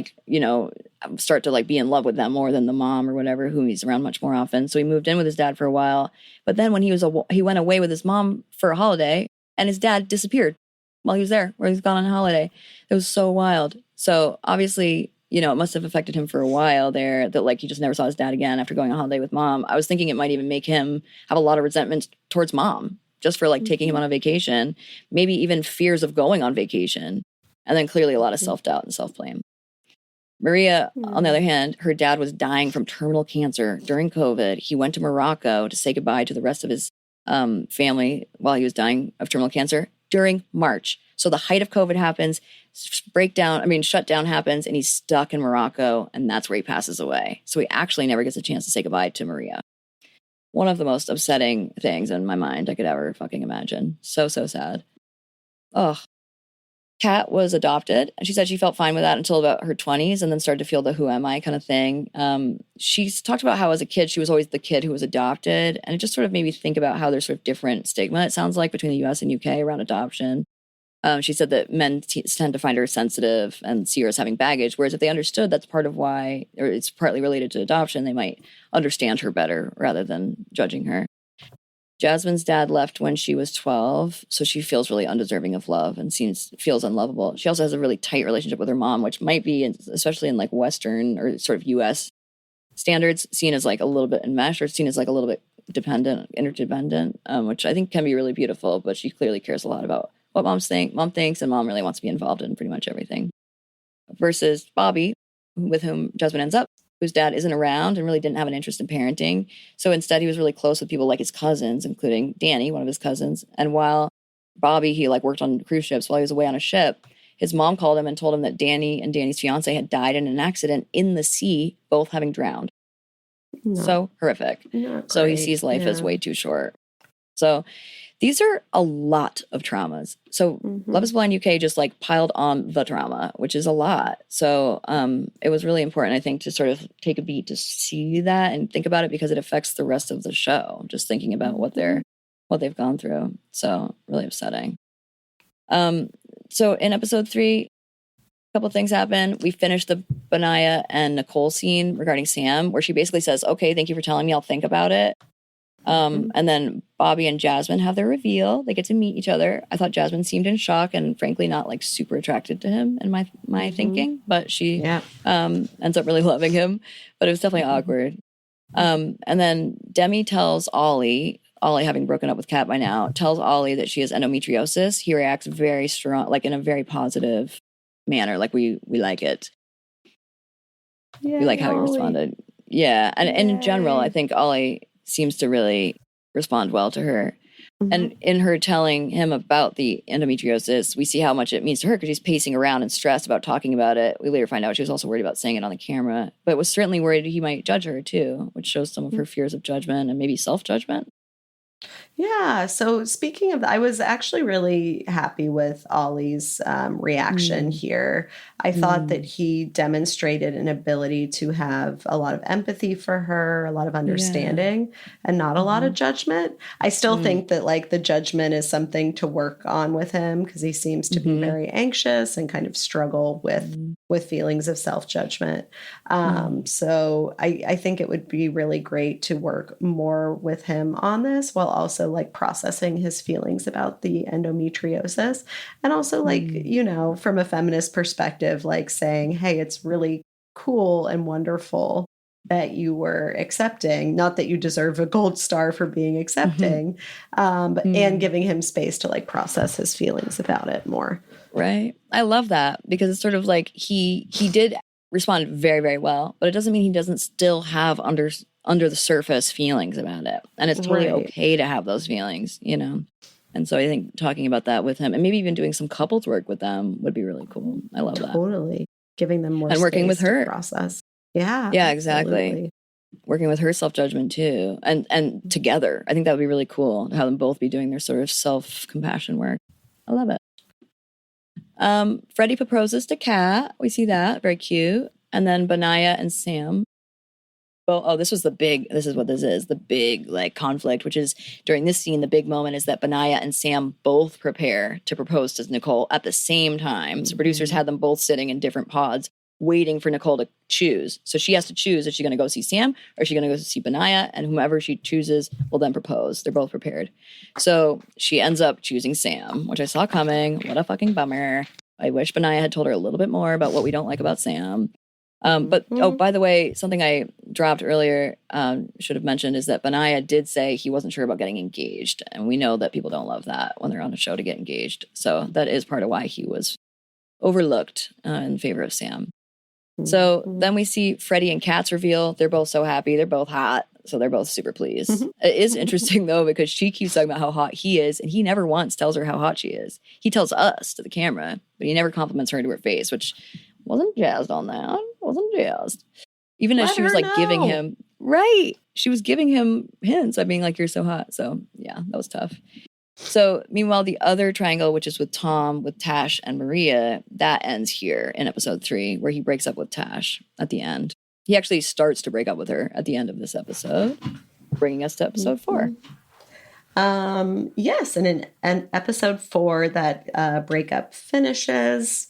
start to like be in love with them more than the mom or whatever, whom he's around much more often. So he moved in with his dad for a while. But then when he went away with his mom for a holiday and his dad disappeared while he was there, where he was gone on holiday. It was so wild. So obviously, it must have affected him for a while there that like he just never saw his dad again after going on holiday with mom. I was thinking it might even make him have a lot of resentment towards mom just for like taking him on a vacation, maybe even fears of going on vacation. And then clearly a lot of self-doubt and self-blame. Maria, on the other hand, her dad was dying from terminal cancer during COVID. He went to Morocco to say goodbye to the rest of his family while he was dying of terminal cancer during March. So the height of COVID happens, shutdown happens, and he's stuck in Morocco, and that's where he passes away. So he actually never gets a chance to say goodbye to Maria. One of the most upsetting things in my mind I could ever fucking imagine. So, so sad. Ugh. Kat was adopted, and she said she felt fine with that until about her 20s and then started to feel the who am I kind of thing. She's talked about how as a kid, she was always the kid who was adopted, and it just sort of made me think about how there's sort of different stigma, it sounds like, between the US and UK around adoption. She said that men tend to find her sensitive and see her as having baggage, whereas if they understood that's part of why, or it's partly related to adoption, they might understand her better rather than judging her. Jasmine's dad left when she was 12, so she feels really undeserving of love and feels unlovable. She also has a really tight relationship with her mom, which might be, especially in like Western or sort of U.S. standards, seen as like a little bit enmeshed or seen as like a little bit interdependent, which I think can be really beautiful, but she clearly cares a lot about what mom thinks, and mom really wants to be involved in pretty much everything. Versus Bobby, with whom Jasmine ends up, whose dad isn't around and really didn't have an interest in parenting. So instead, he was really close with people like his cousins, including Danny, one of his cousins. And while Bobby, he like worked on cruise ships while he was away on a ship, his mom called him and told him that Danny and Danny's fiance had died in an accident in the sea, both having drowned. So horrific. So he sees life as way too short. So these are a lot of traumas. So Love is Blind UK just like piled on the trauma, which is a lot. So it was really important, I think, to sort of take a beat to see that and think about it because it affects the rest of the show. Just thinking about what they've gone through. So really upsetting. So in episode 3, a couple of things happen. We finished the Benaya and Nicole scene regarding Sam, where she basically says, "Okay, thank you for telling me. I'll think about it." And then Bobby and Jasmine have their reveal. They get to meet each other. I thought Jasmine seemed in shock and frankly not like super attracted to him in my thinking, but she ends up really loving him. But it was definitely awkward. And then Demi tells Ollie, having broken up with Kat by now, tells Ollie that she has endometriosis. He reacts very strong, like in a very positive manner. Like we like it. Yeah, we like how he responded. Yeah. And in general, I think Ollie seems to really respond well to her. And in her telling him about the endometriosis, we see how much it means to her because she's pacing around and stressed about talking about it. We later find out she was also worried about saying it on the camera, but was certainly worried he might judge her too, which shows some of her fears of judgment and maybe self-judgment. Yeah. So speaking of, I was actually really happy with Ollie's reaction here. I thought that he demonstrated an ability to have a lot of empathy for her, a lot of understanding, and not a lot of judgment. I still think that like the judgment is something to work on with him because he seems to be very anxious and kind of struggle with feelings of self-judgment. So I think it would be really great to work more with him on this while also like processing his feelings about the endometriosis. And also like, you know, from a feminist perspective, like saying, hey, it's really cool and wonderful that you were accepting, not that you deserve a gold star for being accepting, and giving him space to like process his feelings about it more. Right. I love that because it's sort of like he did respond very, very well, but it doesn't mean he doesn't still have under the surface feelings about it. And it's totally okay to have those feelings, you know? And so I think talking about that with him and maybe even doing some couples work with them would be really cool. I love that. Totally. Giving them more and working with her to process. Yeah. Yeah, absolutely. exactly. Working with her self-judgment too. And together. I think that would be really cool to have them both be doing their sort of self-compassion work. I love it. Freddie proposes to Kat. We see that. Very cute. And then Benaya and Sam. Well, this is what this is, the big like conflict, which is during this scene, the big moment is that Benaya and Sam both prepare to propose to Nicole at the same time. So producers had them both sitting in different pods waiting for Nicole to choose. So she has to choose if she's going to go see Sam or is she going to go see Benaya, and whomever she chooses will then propose. They're both prepared. So she ends up choosing Sam, which I saw coming. What a fucking bummer. I wish Benaya had told her a little bit more about what we don't like about Sam. By the way, something I dropped earlier, should have mentioned is that Benaya did say he wasn't sure about getting engaged. And we know that people don't love that when they're on a show to get engaged. So that is part of why he was overlooked in favor of Sam. So then we see Freddie and Kat's reveal. They're both so happy. They're both hot. So they're both super pleased. It is interesting, though, because she keeps talking about how hot he is, and he never once tells her how hot she is. He tells us to the camera, but he never compliments her to her face, which wasn't jazzed on that. Wasn't jazzed. Even as she was like giving him, she was giving him hints by being like, you're so hot. So yeah, that was tough. So meanwhile, the other triangle, which is with Tom, with Tash and Maria, that ends here in episode 3, where he breaks up with Tash at the end. He actually starts to break up with her at the end of this episode, bringing us to episode 4. Yes, and in episode 4, that breakup finishes.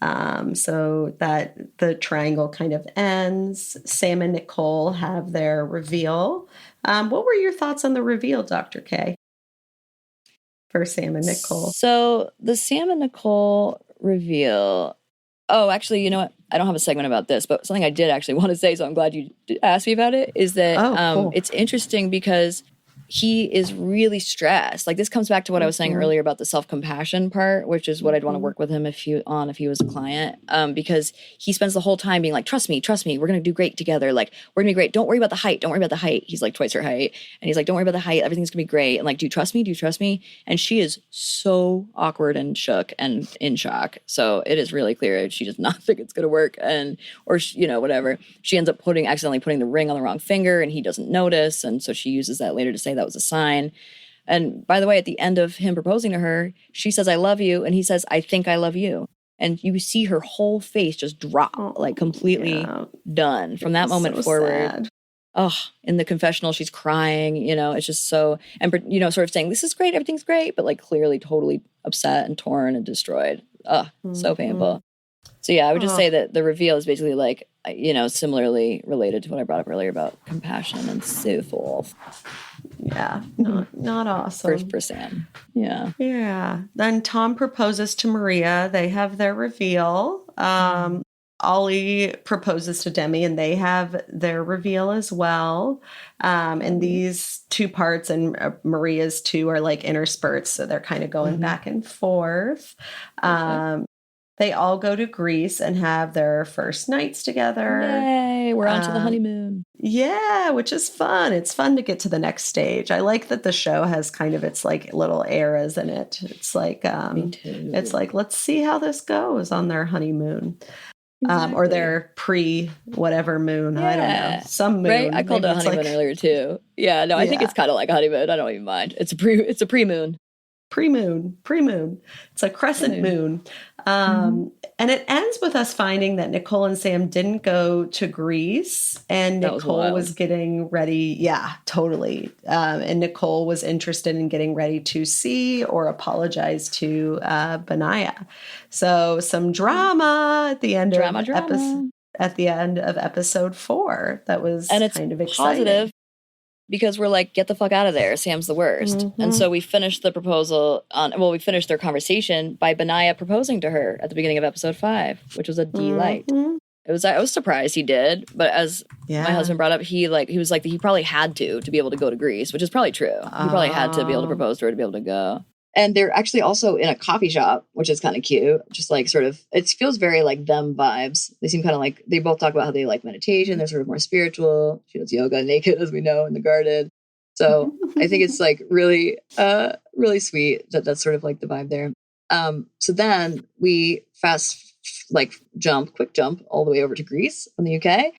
So that the triangle kind of ends. Sam and Nicole have their reveal. What were your thoughts on the reveal, Dr. Kay? For Sam and Nicole. So the Sam and Nicole reveal. Oh, actually, you know what? I don't have a segment about this, but something I did actually want to say, so I'm glad you asked me about it, is that cool. It's interesting because he is really stressed. Like, this comes back to what I was saying earlier about the self-compassion part, which is what I'd want to work with him if he was a client, because he spends the whole time being like, trust me, we're going to do great together. Like, we're going to be great. Don't worry about the height. He's like twice her height. And he's like, don't worry about the height. Everything's going to be great. And like, do you trust me? And she is so awkward and shook and in shock. So it is really clear she does not think it's going to work. Or whatever. She ends up accidentally putting the ring on the wrong finger, and he doesn't notice. And so she uses that later to say that was a sign. And by the way, at the end of him proposing to her, she says, I love you. And he says, I think I love you. And you see her whole face just drop, like completely done from that moment so forward. Sad. Oh, in the confessional, she's crying, it's just so, and, sort of saying, this is great. Everything's great. But like clearly totally upset and torn and destroyed. So painful. So yeah, I would just say that the reveal is basically like, similarly related to what I brought up earlier about compassion and so forth. Yeah, not awesome. First for Sam. Yeah. Yeah. Then Tom proposes to Maria. They have their reveal. Ollie proposes to Demi, and they have their reveal as well. And these two parts and Maria's two are like interspurts, so they're kind of going back and forth. They all go to Greece and have their first nights together. Yay, we're on to the honeymoon. Yeah, which is fun. It's fun to get to the next stage. I like that the show has kind of its like little eras in it. It's like Me too. it's like let's see how this goes on their honeymoon. Or Exactly. their pre whatever moon. I don't know. Yeah. Some Right? I moon. called it Maybe a it's honeymoon like earlier too. Yeah, no, I think yeah. it's kind of like a honeymoon. I don't even mind. It's a pre-moon. Pre-moon. It's a crescent Pre-moon. moon. Mm-hmm. And it ends with us finding that Nicole and Sam didn't go to Greece, and That was Nicole was wild. getting ready. Yeah, totally. And Nicole was interested in getting ready to see or apologize to Benaya. So some drama at the end of Drama, drama. episode 4. That was And it's kind of positive exciting. because we're like, get the fuck out of there. Sam's the worst. And Mm-hmm. so we finished the proposal we finished their conversation by Benaya proposing to her at the beginning of episode 5, which was a delight. Mm-hmm. I was surprised he did, but as my Yeah. husband brought up, he was like he probably had to be able to go to Greece, which is probably true. He probably had to be able to propose to her to be able to go. And they're actually also in a coffee shop, which is kind of cute. Just like sort of, it feels very like them vibes. They seem kind of like, they both talk about how they like meditation. They're sort of more spiritual. She does yoga naked, as we know, in the garden. So I think it's like really, really sweet that that's sort of like the vibe there. So then we quick jump all the way over to Greece from the UK.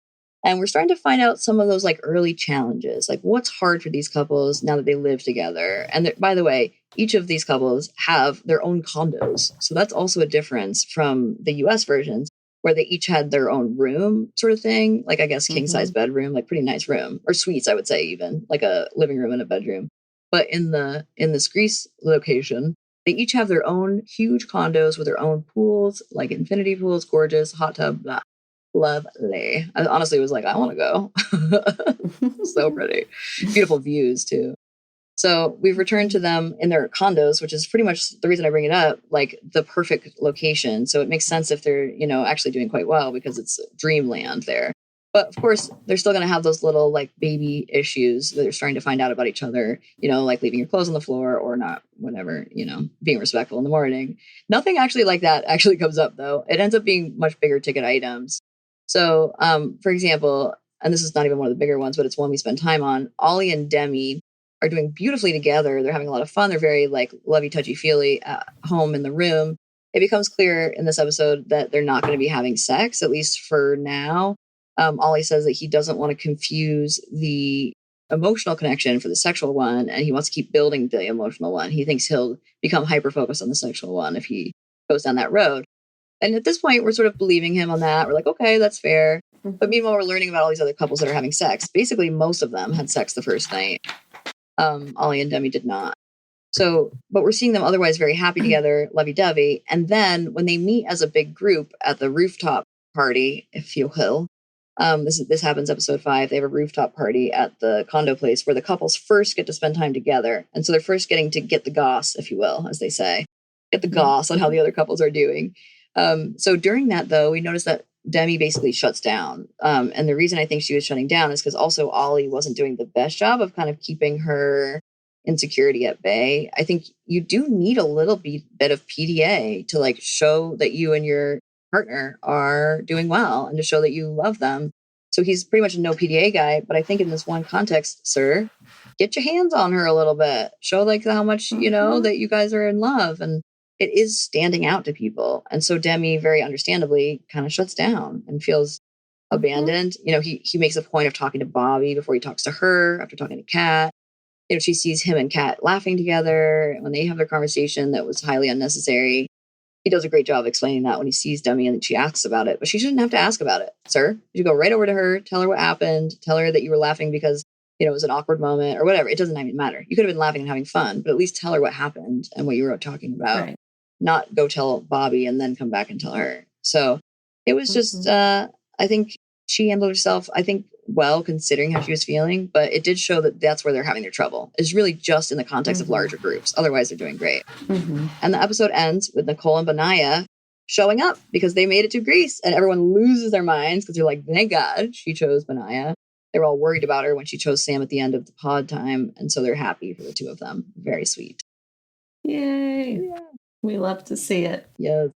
And we're starting to find out some of those like early challenges, like what's hard for these couples now that they live together. And by the way, each of these couples have their own condos. So that's also a difference from the US versions where they each had their own room sort of thing. Like I guess king size bedroom, like pretty nice room, or suites, I would say, even like a living room and a bedroom. But in this Greece location, they each have their own huge condos with their own pools, like infinity pools, gorgeous, hot tub, blah. Lovely. I honestly was like, I want to go. So pretty. Beautiful views too. So we've returned to them in their condos, which is pretty much the reason I bring it up, like the perfect location. So it makes sense if they're, actually doing quite well because it's dreamland there. But of course, they're still going to have those little like baby issues that they're starting to find out about each other, like leaving your clothes on the floor or not, whatever, being respectful in the morning. Nothing actually like that actually comes up though. It ends up being much bigger ticket items. So, for example, and this is not even one of the bigger ones, but it's one we spend time on, Ollie and Demi are doing beautifully together. They're having a lot of fun. They're very like lovey, touchy feely at home in the room. It becomes clear in this episode that they're not going to be having sex, at least for now. Ollie says that he doesn't want to confuse the emotional connection for the sexual one, and he wants to keep building the emotional one. He thinks he'll become hyper focused on the sexual one if he goes down that road. And at this point, we're sort of believing him on that. We're like, okay, that's fair. But meanwhile, we're learning about all these other couples that are having sex. Basically, most of them had sex the first night. Ollie and Demi did not. So, but we're seeing them otherwise very happy together, lovey-dovey. And then when they meet as a big group at the rooftop party, if you will, this happens episode 5. They have a rooftop party at the condo place where the couples first get to spend time together. And so they're first getting to get the goss, if you will, as they say, get the goss on how the other couples are doing. So during that, though, we noticed that Demi basically shuts down. And the reason I think she was shutting down is because also Ollie wasn't doing the best job of kind of keeping her insecurity at bay. I think you do need a little bit of PDA to like show that you and your partner are doing well and to show that you love them. So he's pretty much a no PDA guy. But I think in this one context, sir, get your hands on her a little bit. Show like how much, that you guys are in love. And it is standing out to people. And so Demi, very understandably, kind of shuts down and feels abandoned. He makes a point of talking to Bobby before he talks to her after talking to Kat. She sees him and Kat laughing together when they have their conversation that was highly unnecessary. He does a great job explaining that when he sees Demi and she asks about it, but she shouldn't have to ask about it, sir. You go right over to her, tell her what happened, tell her that you were laughing because, it was an awkward moment or whatever. It doesn't even matter. You could have been laughing and having fun, but at least tell her what happened and what you were talking about. Right. Not go tell Bobby and then come back and tell her. So it was just, I think she handled herself, well, considering how she was feeling, but it did show that that's where they're having their trouble. It's really just in the context of larger groups. Otherwise, they're doing great. And the episode ends with Nicole and Benaya showing up because they made it to Greece, and everyone loses their minds because they're like, thank God she chose Benaya. They were all worried about her when she chose Sam at the end of the pod time, and so they're happy for the two of them. Very sweet. Yay. Yeah. We love to see it. Yes.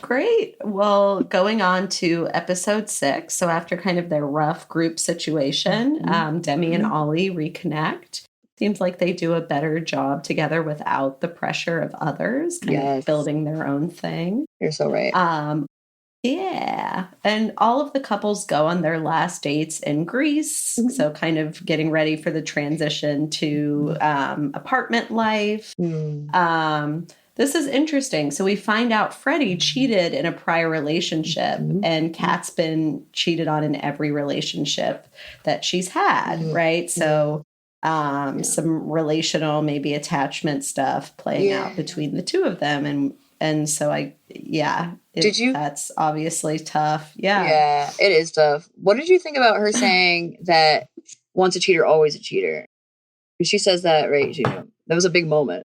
Great. Well, going on to episode 6. So after kind of their rough group situation, Demi and Ollie reconnect. Seems like they do a better job together without the pressure of others, kind of building their own thing. You're so right. Yeah. And all of the couples go on their last dates in Greece. So kind of getting ready for the transition to apartment life. This is interesting. So we find out Freddie cheated in a prior relationship, and Kat's been cheated on in every relationship that she's had, right? So some relational, maybe attachment stuff playing out between the two of them. And so that's obviously tough. Yeah, it is tough. What did you think about her saying that once a cheater, always a cheater? Because she says that, right? That was a big moment.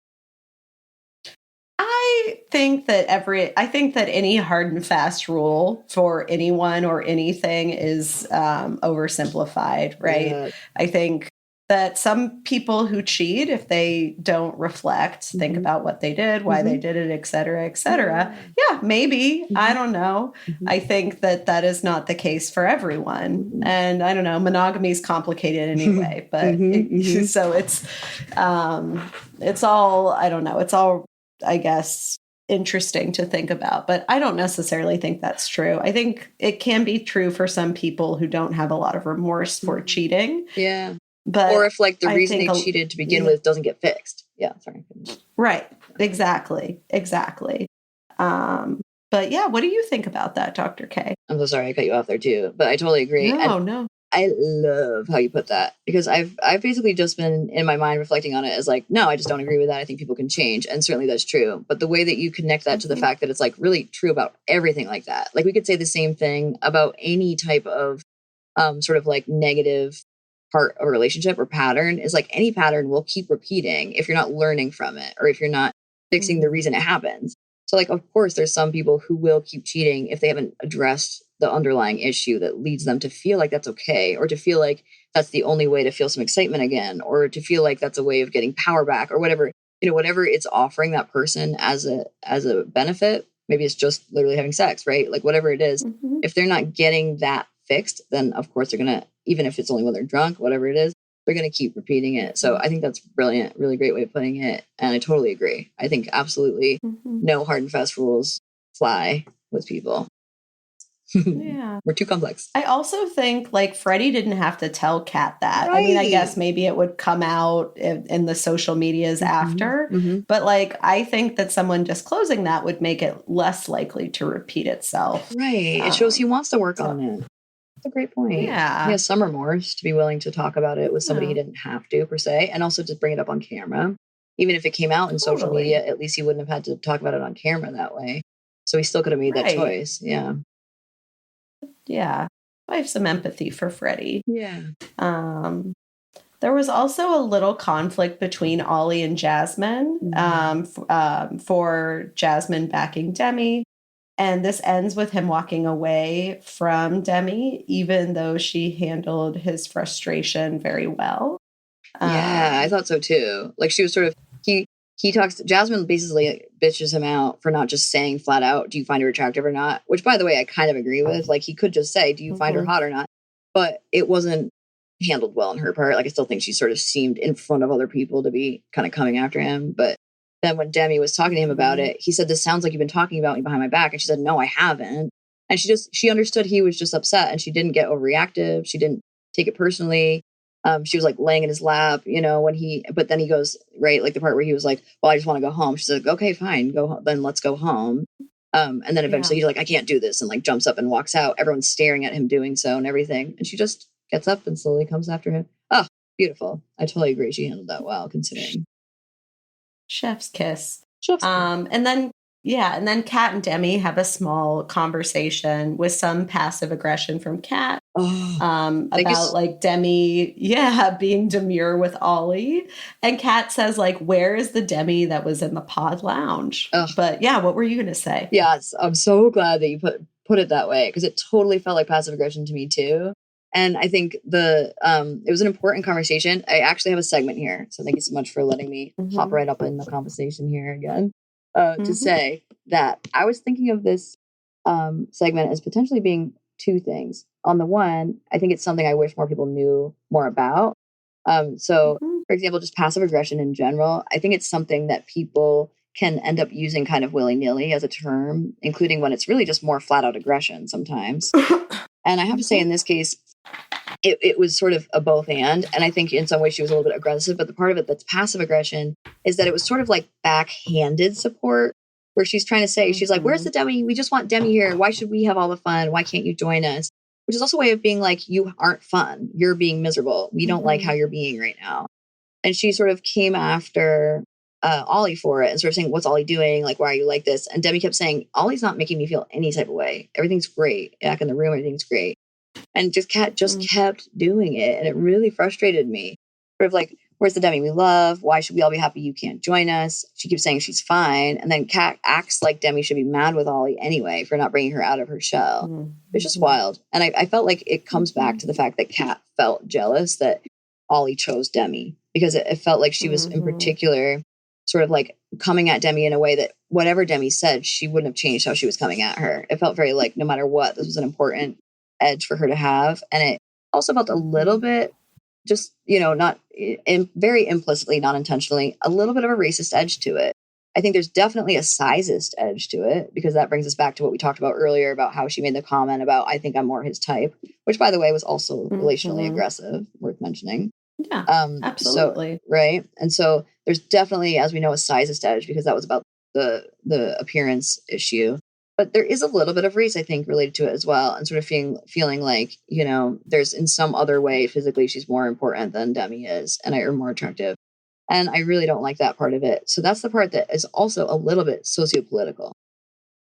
I think that any hard and fast rule for anyone or anything is oversimplified, right? Yeah. I think that some people who cheat, if they don't reflect, think about what they did, why they did it, et cetera, yeah, maybe, I don't know. I think that is not the case for everyone. And I don't know, monogamy is complicated anyway, but so it's all, I don't know, it's all, I guess, interesting to think about, but I don't necessarily think that's true. I think it can be true for some people who don't have a lot of remorse for cheating. Yeah. But or if like the reason they cheated to begin with doesn't get fixed. Yeah, sorry. Right. Exactly. But yeah, what do you think about that, Dr. K? I'm so sorry I cut you off there too, but I totally agree. No. I love how you put that, because I've basically just been in my mind reflecting on it as like, no, I just don't agree with that. I think people can change. And certainly that's true. But the way that you connect that to the fact that it's like really true about everything like that. Like we could say the same thing about any type of sort of like negative part of a relationship or pattern. Is like any pattern will keep repeating if you're not learning from it or if you're not fixing the reason it happens. So like, of course, there's some people who will keep cheating if they haven't addressed the underlying issue that leads them to feel like that's okay, or to feel like that's the only way to feel some excitement again, or to feel like that's a way of getting power back, or whatever, whatever it's offering that person as a benefit. Maybe it's just literally having sex, right? Like whatever it is, if they're not getting that fixed, then of course they're going to, even if it's only when they're drunk, whatever it is, they're going to keep repeating it. So I think that's brilliant, really great way of putting it. And I totally agree. I think absolutely no hard and fast rules fly with people. Yeah. We're too complex. I also think like Freddie didn't have to tell Kat that. Right. I mean, I guess maybe it would come out in the social medias after, but like, I think that someone disclosing that would make it less likely to repeat itself. Right. It shows he wants to work on it. That's a great point. Yeah. He has some remorse to be willing to talk about it with somebody he didn't have to, per se, and also just bring it up on camera. Even if it came out in social media, at least he wouldn't have had to talk about it on camera that way. So he still could have made that choice. Yeah. Yeah. I have some empathy for Freddie. Yeah. There was also a little conflict between Ollie and Jasmine for Jasmine backing Demi. And this ends with him walking away from Demi, even though she handled his frustration very well. Yeah, I thought so too. Like she was sort of, he talks, Jasmine basically bitches him out for not just saying flat out, do you find her attractive or not? Which, by the way, I kind of agree with. Like he could just say, do you find her hot or not? But it wasn't handled well on her part. Like I still think she sort of seemed in front of other people to be kind of coming after him. But then when Demi was talking to him about it, he said, this sounds like you've been talking about me behind my back. And she said, no, I haven't. And she understood he was just upset, and she didn't get overreactive. She didn't take it personally. She was like laying in his lap, but then he goes, right, like the part where he was like, well, I just want to go home. She's like, okay, fine, then let's go home. And then eventually he's like, I can't do this, and like jumps up and walks out. Everyone's staring at him doing so and everything. And she just gets up and slowly comes after him. Oh, beautiful. I totally agree. She handled that well, considering. Chef's kiss. And then Kat and Demi have a small conversation with some passive aggression from Kat about like Demi, being demure with Ollie. And Kat says like, where is the Demi that was in the pod lounge? But yeah, what were you going to say? Yes, I'm so glad that you put it that way, because it totally felt like passive aggression to me too. And I think it was an important conversation. I actually have a segment here, so thank you so much for letting me hop right up in the conversation here again. to say that I was thinking of this segment as potentially being two things. On the one, I think it's something I wish more people knew more about. So, for example, just passive aggression in general, I think it's something that people can end up using kind of willy-nilly as a term, including when it's really just more flat out aggression sometimes. And I have to say, in this case, it was sort of a both and I think in some ways she was a little bit aggressive, but the part of it that's passive aggression is that it was sort of like backhanded support, where she's trying to say, she's like, where's the Demi? We just want Demi here. Why should we have all the fun? Why can't you join us? Which is also a way of being like, you aren't fun. You're being miserable. We don't like how you're being right now. And she sort of came after Ollie for it and sort of saying, what's Ollie doing? Like, why are you like this? And Demi kept saying, Ollie's not making me feel any type of way. Everything's great. Back in the room, everything's great. And just kept doing it. And it really frustrated me. Sort of like, where's the Demi we love? Why should we all be happy you can't join us? She keeps saying she's fine. And then Kat acts like Demi should be mad with Ollie anyway for not bringing her out of her shell. It's just wild. And I felt like it comes back to the fact that Kat felt jealous that Ollie chose Demi, because it felt like she was in particular sort of like coming at Demi in a way that whatever Demi said, she wouldn't have changed how she was coming at her. It felt very like, no matter what, this was an important edge for her to have. And it also felt a little bit just, not very implicitly, not intentionally, a little bit of a racist edge to it. I think there's definitely a sizist edge to it, because that brings us back to what we talked about earlier about how she made the comment about, I think I'm more his type, which by the way was also relationally aggressive, worth mentioning. Yeah, absolutely. So, right. And so there's definitely, as we know, a sizist edge, because that was about the appearance issue. But there is a little bit of race, I think, related to it as well. And sort of feeling like, there's in some other way, physically, she's more important than Demi is, or more attractive. And I really don't like that part of it. So that's the part that is also a little bit sociopolitical.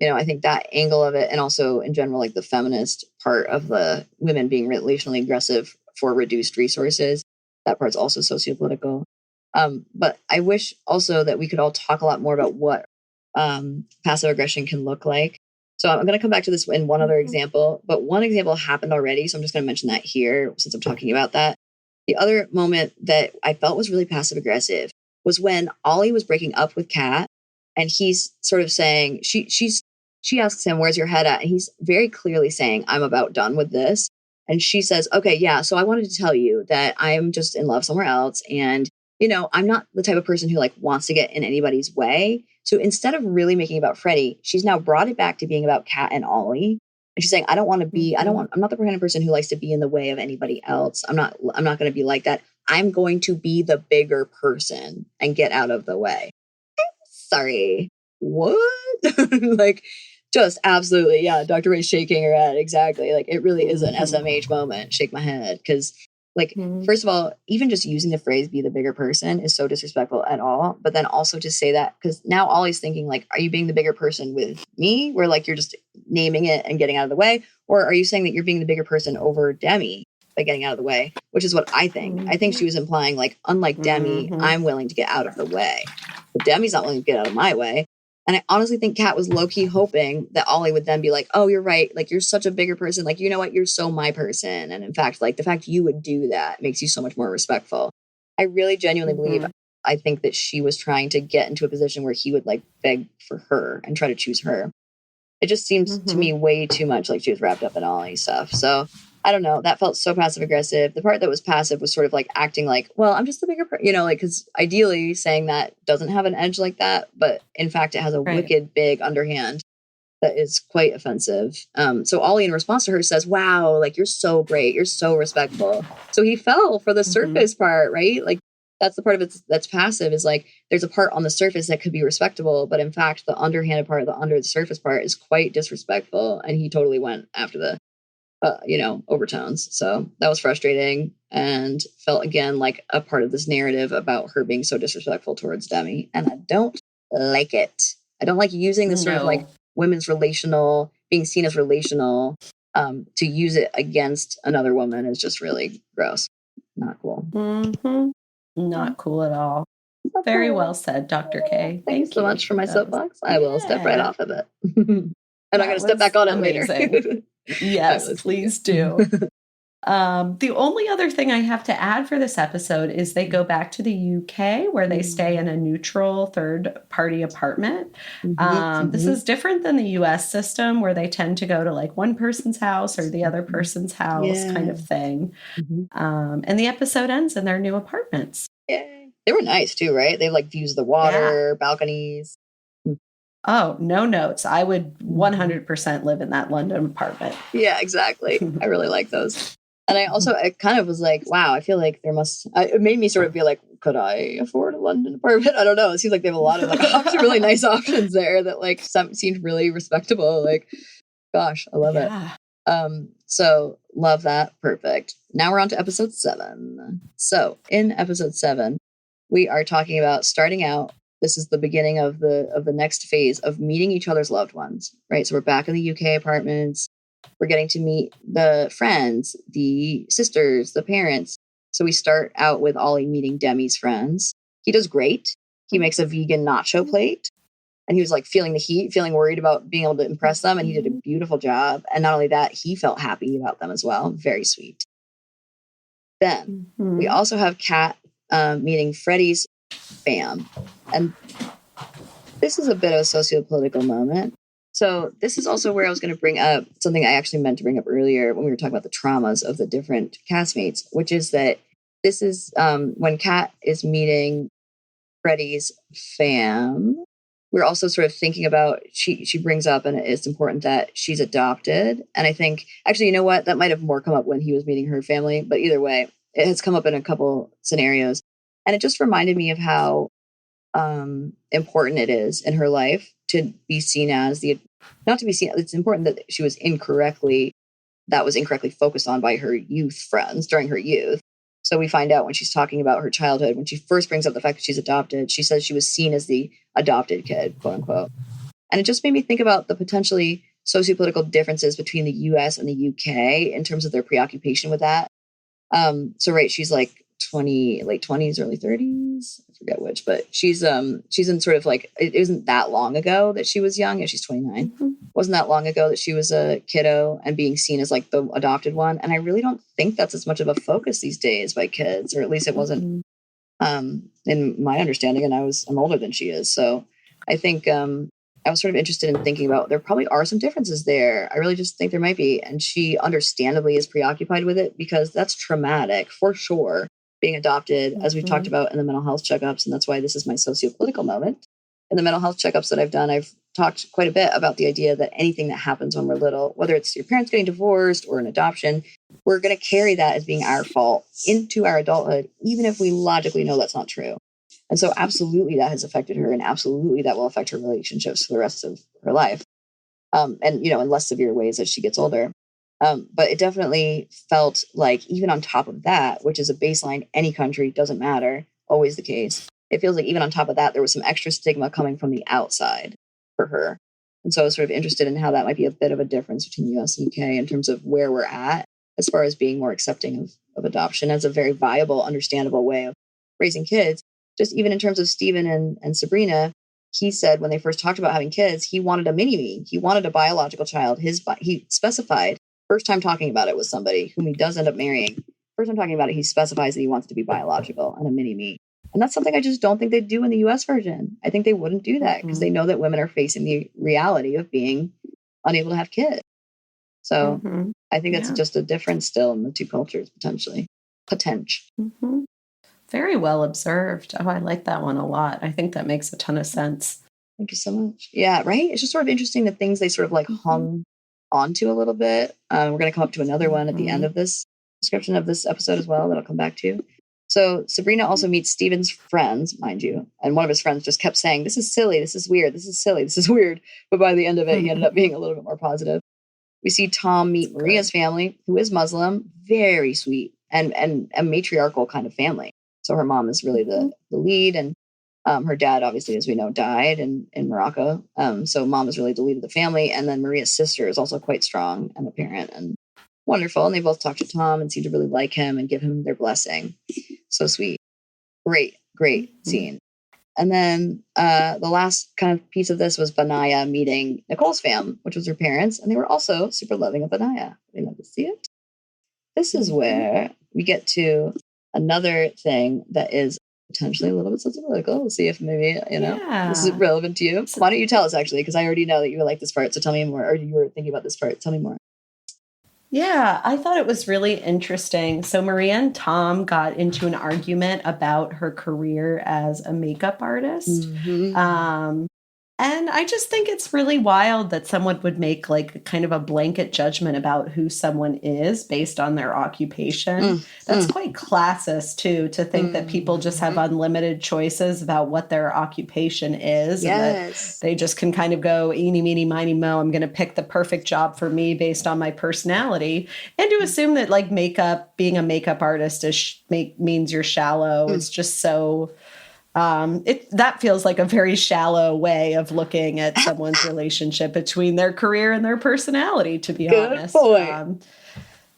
I think that angle of it, and also in general, like the feminist part of the women being relationally aggressive for reduced resources, that part's also sociopolitical. But I wish also that we could all talk a lot more about what passive aggression can look like. So I'm going to come back to this in one other example, but one example happened already. So I'm just going to mention that here since I'm talking about that. The other moment that I felt was really passive aggressive was when Ollie was breaking up with Kat, and he's sort of saying, she asks him, where's your head at? And he's very clearly saying, I'm about done with this. And she says, okay, yeah. So I wanted to tell you that I'm just in love somewhere else. And, I'm not the type of person who wants to get in anybody's way. So instead of really making it about Freddie, she's now brought it back to being about Kat and Ollie. And she's saying, I don't want to be, I'm not the kind of person who likes to be in the way of anybody else. I'm not going to be like that. I'm going to be the bigger person and get out of the way. Sorry. What? Just absolutely. Yeah. Dr. Ray's shaking her head. Exactly. It really is an SMH moment. Shake my head. Cause first of all, even just using the phrase be the bigger person is so disrespectful at all. But then also to say that, because now Ollie's thinking are you being the bigger person with me? Where you're just naming it and getting out of the way? Or are you saying that you're being the bigger person over Demi by getting out of the way? Which is what I think. I think she was implying unlike Demi, I'm willing to get out of her way. But Demi's not willing to get out of my way. And I honestly think Kat was low-key hoping that Ollie would then be like, oh, you're right. You're such a bigger person. You know what? You're so my person. And in fact, the fact you would do that makes you so much more respectful. I really genuinely believe, I think that she was trying to get into a position where he would beg for her and try to choose her. It just seems to me way too much like she was wrapped up in Ollie stuff. So I don't know. That felt so passive aggressive. The part that was passive was sort of acting well, I'm just the bigger person, because ideally saying that doesn't have an edge like that. But in fact, it has a wicked big underhand that is quite offensive. So Ollie, in response to her, says, wow, you're so great. You're so respectful. So he fell for the surface part, right? That's the part of it that's passive, is there's a part on the surface that could be respectable. But in fact, the underhanded part, the under the surface part is quite disrespectful. And he totally went after the overtones. So that was frustrating and felt again like a part of this narrative about her being so disrespectful towards Demi. And I don't like it. I don't like using this sort of women's relational, being seen as relational, to use it against another woman is just really gross. Not cool. Not cool at all. Very well said, Dr. Kay. Thank you so much for my soapbox. I will step right off of it. And I'm going to step back on it later. Yes, please do. The only other thing I have to add for this episode is they go back to the UK where they stay in a neutral third-party apartment. This is different than the US system where they tend to go to like one person's house or the other person's house kind of thing. And the episode ends in their new apartments. Yay. They were nice too, right? They like views of the water, balconies. Oh, no notes. I would 100% live in that London apartment. Yeah, exactly. I really like those. And I kind of was like, wow, I feel like it made me sort of feel like, could I afford a London apartment? I don't know. It seems like they have a lot of like really nice options there that like seemed really respectable. Like, gosh, I love it. So love that. Perfect. Now we're on to episode 7. So in episode 7, we are talking about starting out. This is the beginning of the next phase of meeting each other's loved ones, right? So we're back in the UK apartments. We're getting to meet the friends, the sisters, the parents. So we start out with Ollie meeting Demi's friends. He does great. He makes a vegan nacho plate. And he was like feeling the heat, feeling worried about being able to impress them. And he did a beautiful job. And not only that, he felt happy about them as well. Very sweet. Then we also have Kat meeting Freddie's fam. And this is a bit of a sociopolitical moment. So this is also where I was going to bring up something I actually meant to bring up earlier when we were talking about the traumas of the different castmates, which is that this is when Kat is meeting Freddie's fam. We're also sort of thinking about, she brings up, and it's important that she's adopted. And I think, actually, you know what? That might have more come up when he was meeting her family. But either way, it has come up in a couple scenarios. And it just reminded me of how important it is in her life to be seen as not to be seen. It's important that she was incorrectly focused on by her youth friends during her youth. So we find out when she's talking about her childhood, when she first brings up the fact that she's adopted, she says she was seen as the adopted kid, quote unquote. And it just made me think about the potentially sociopolitical differences between the US and the UK in terms of their preoccupation with that. So right, she's like late 20s, early 30s. I forget which, but she's in sort of like, it isn't that long ago that she was young, and she's 29. Wasn't that long ago that she was a kiddo and being seen as like the adopted one. And I really don't think that's as much of a focus these days by kids, or at least it wasn't in my understanding. And I'm older than she is. So I think I was sort of interested in thinking about, there probably are some differences there. I really just think there might be. And she understandably is preoccupied with it because that's traumatic for sure, being adopted, as we've talked about in the mental health checkups. And that's why this is my sociopolitical moment. In the mental health checkups that I've done, I've talked quite a bit about the idea that anything that happens when we're little, whether it's your parents getting divorced or an adoption, we're going to carry that as being our fault into our adulthood, even if we logically know that's not true. And so absolutely that has affected her, and absolutely that will affect her relationships for the rest of her life. And, in less severe ways as she gets older. But it definitely felt like, even on top of that, which is a baseline, any country, doesn't matter, always the case. It feels like even on top of that, there was some extra stigma coming from the outside for her. And so I was sort of interested in how that might be a bit of a difference between the US and UK in terms of where we're at as far as being more accepting of adoption as a very viable, understandable way of raising kids. Just even in terms of Stephen and Sabrina, he said when they first talked about having kids, he wanted a mini-me. He wanted a biological child. He specified, first time talking about it with somebody whom he does end up marrying, first time talking about it, he specifies that he wants to be biological and a mini-me. And that's something I just don't think they'd do in the US version. I think they wouldn't do that because they know that women are facing the reality of being unable to have kids. So I think that's just a difference still in the two cultures, potentially. Very well observed. Oh, I like that one a lot. I think that makes a ton of sense. Thank you so much. Yeah, right? It's just sort of interesting the things they sort of like hung onto a little bit. We're going to come up to another one at the end of this description of this episode as well that I'll come back to. So Sabrina also meets Steven's friends, mind you. And one of his friends just kept saying, this is silly, this is weird, this is silly, this is weird. But by the end of it, he ended up being a little bit more positive. We see Tom meet Maria's family, who is Muslim, very sweet, and a matriarchal kind of family. So her mom is really the lead, and her dad, obviously, as we know, died in Morocco. So mom is really the lead of the family. And then Maria's sister is also quite strong and a parent and wonderful. And they both talk to Tom and seem to really like him and give him their blessing. So sweet. Great scene. And then the last kind of piece of this was Benaya meeting Nicole's fam, which was her parents. And they were also super loving of Benaya. They love to see it. this is where we get to another thing that is potentially a little bit sociopolitical. We'll see if maybe, this is relevant to you. Why don't you tell us, actually, because I already know that you like this part. So tell me more, or you were thinking about this part. Tell me more. Yeah, I thought it was really interesting. So Maria and Tom got into an argument about her career as a makeup artist. And I just think it's really wild that someone would make like kind of a blanket judgment about who someone is based on their occupation. That's quite classist too, to think that people just have unlimited choices about what their occupation is. And that they just can kind of go eeny, meeny, miny, mo, I'm going to pick the perfect job for me based on my personality. And to assume that like being a makeup artist means you're shallow. It's just so... that feels like a very shallow way of looking at someone's relationship between their career and their personality, to be honest.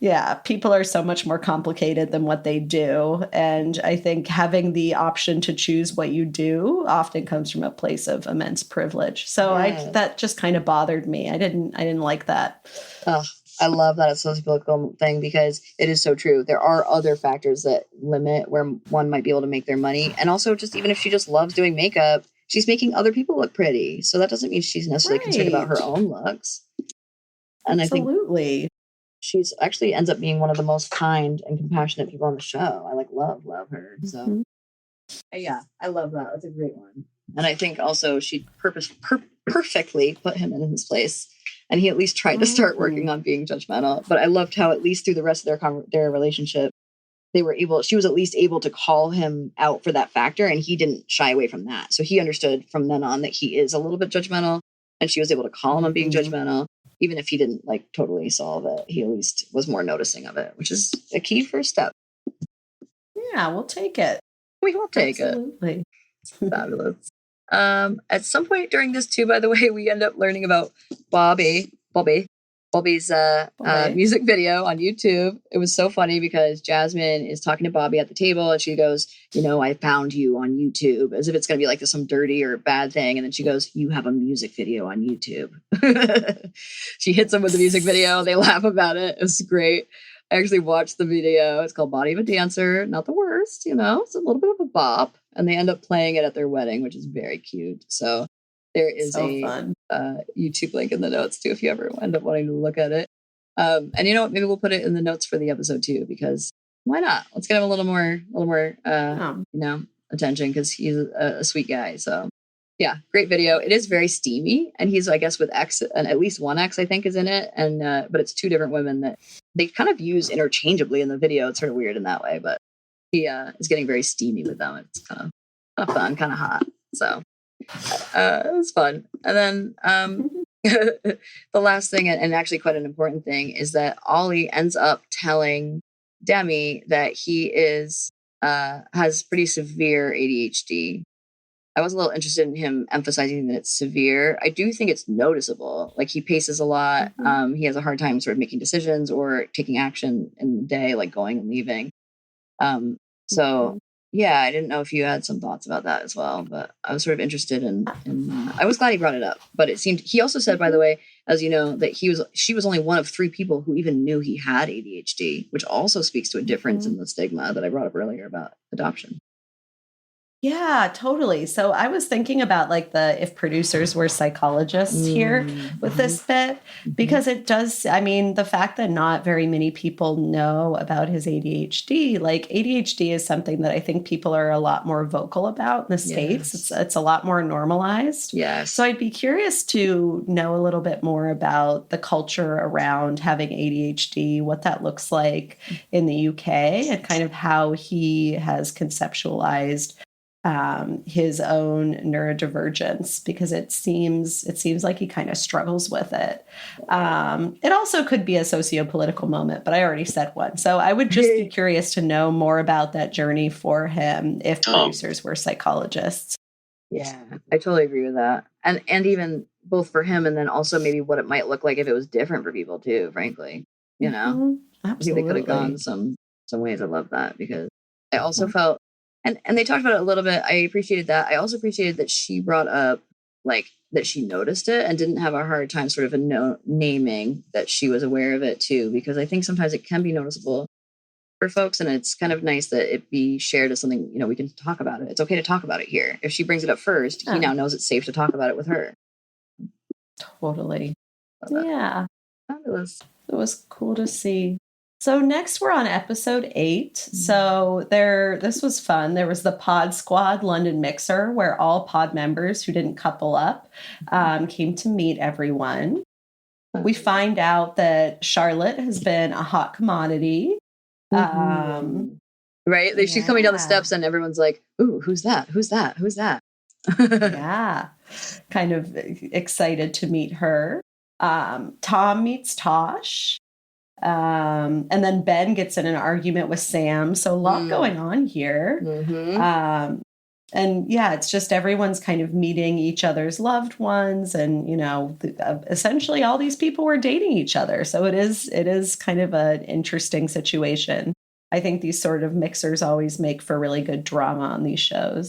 Yeah, people are so much more complicated than what they do. And I think having the option to choose what you do often comes from a place of immense privilege. So that just kind of bothered me. I didn't like that. Oh, I love that it's a sociopolitical thing, because it is so true. There are other factors that limit where one might be able to make their money. And also, just even if she just loves doing makeup, she's making other people look pretty. So that doesn't mean she's necessarily concerned about her own looks. And absolutely. I think she's actually ends up being one of the most kind and compassionate people on the show. I love her. So yeah, I love that. That's a great one. And I think also she perfectly put him in his place. And he at least tried to start working on being judgmental. But I loved how at least through the rest of their relationship, she was at least able to call him out for that factor, and he didn't shy away from that. So he understood from then on that he is a little bit judgmental, and she was able to call him on being judgmental. Even if he didn't like totally solve it, he at least was more noticing of it, which is a key first step. Yeah, we'll take it. We will take Absolutely. it. Fabulous. At some point during this too, by the way, we end up learning about Bobby's music video on YouTube. It was so funny because Jasmine is talking to Bobby at the table, and she goes, I found you on YouTube, as if it's going to be like some dirty or bad thing. And then she goes, you have a music video on YouTube. She hits him with the music video. They laugh about it. It was great. I actually watched the video. It's called Body of a Dancer. Not the worst, it's a little bit of a bop. And they end up playing it at their wedding, which is very cute. So there is a YouTube link in the notes too, if you ever end up wanting to look at it. And you know what? Maybe we'll put it in the notes for the episode too, because why not? Let's get him a little more attention, because he's a sweet guy. So yeah, great video. It is very steamy, and he's, I guess, with X, and at least one X I think is in it, and but it's two different women that they kind of use interchangeably in the video. It's sort of weird in that way, but he is getting very steamy with them. It's kind of fun, kind of hot. So it was fun. And then the last thing, and actually quite an important thing, is that Ollie ends up telling Demi that he has pretty severe ADHD. I was a little interested in him emphasizing that it's severe. I do think it's noticeable. Like, he paces a lot. He has a hard time sort of making decisions or taking action in the day, like going and leaving. So yeah, I didn't know if you had some thoughts about that as well, but I was sort of interested in I was glad he brought it up, but it seemed, he also said, by the way, as you know, that she was only one of 3 people who even knew he had ADHD, which also speaks to a difference in the stigma that I brought up earlier about adoption. Yeah, totally. So I was thinking about like if producers were psychologists here with this bit, because it does, I mean, the fact that not very many people know about his ADHD, like ADHD is something that I think people are a lot more vocal about in the States. It's a lot more normalized. Yes. So I'd be curious to know a little bit more about the culture around having ADHD, what that looks like in the UK, and kind of how he has conceptualized his own neurodivergence, because it seems like he kind of struggles with it. It also could be a sociopolitical moment, but I already said one. So I would just be curious to know more about that journey for him if producers were psychologists. Yeah, I totally agree with that. And even both for him, and then also maybe what it might look like if it was different for people too, frankly. Absolutely. I think they could have gone some ways. I love that, because I also felt, and they talked about it a little bit. I appreciated that. I also appreciated that she brought up like that she noticed it and didn't have a hard time sort of naming that she was aware of it too, because I think sometimes it can be noticeable for folks, and it's kind of nice that it be shared as something, we can talk about it. It's okay to talk about it here. If she brings it up first, he now knows it's safe to talk about it with her. Totally. Yeah. Fabulous. It was cool to see. So next we're on episode 8. So this was fun. There was the Pod Squad London Mixer, where all pod members who didn't couple up came to meet everyone. We find out that Charlotte has been a hot commodity. Right? She's coming down the steps and everyone's like, ooh, who's that? Who's that? Who's that? Yeah. Kind of excited to meet her. Tom meets Tosh. And then Ben gets in an argument with Sam. So a lot going on here. And yeah, it's just everyone's kind of meeting each other's loved ones. And, essentially all these people were dating each other. So it is kind of an interesting situation. I think these sort of mixers always make for really good drama on these shows.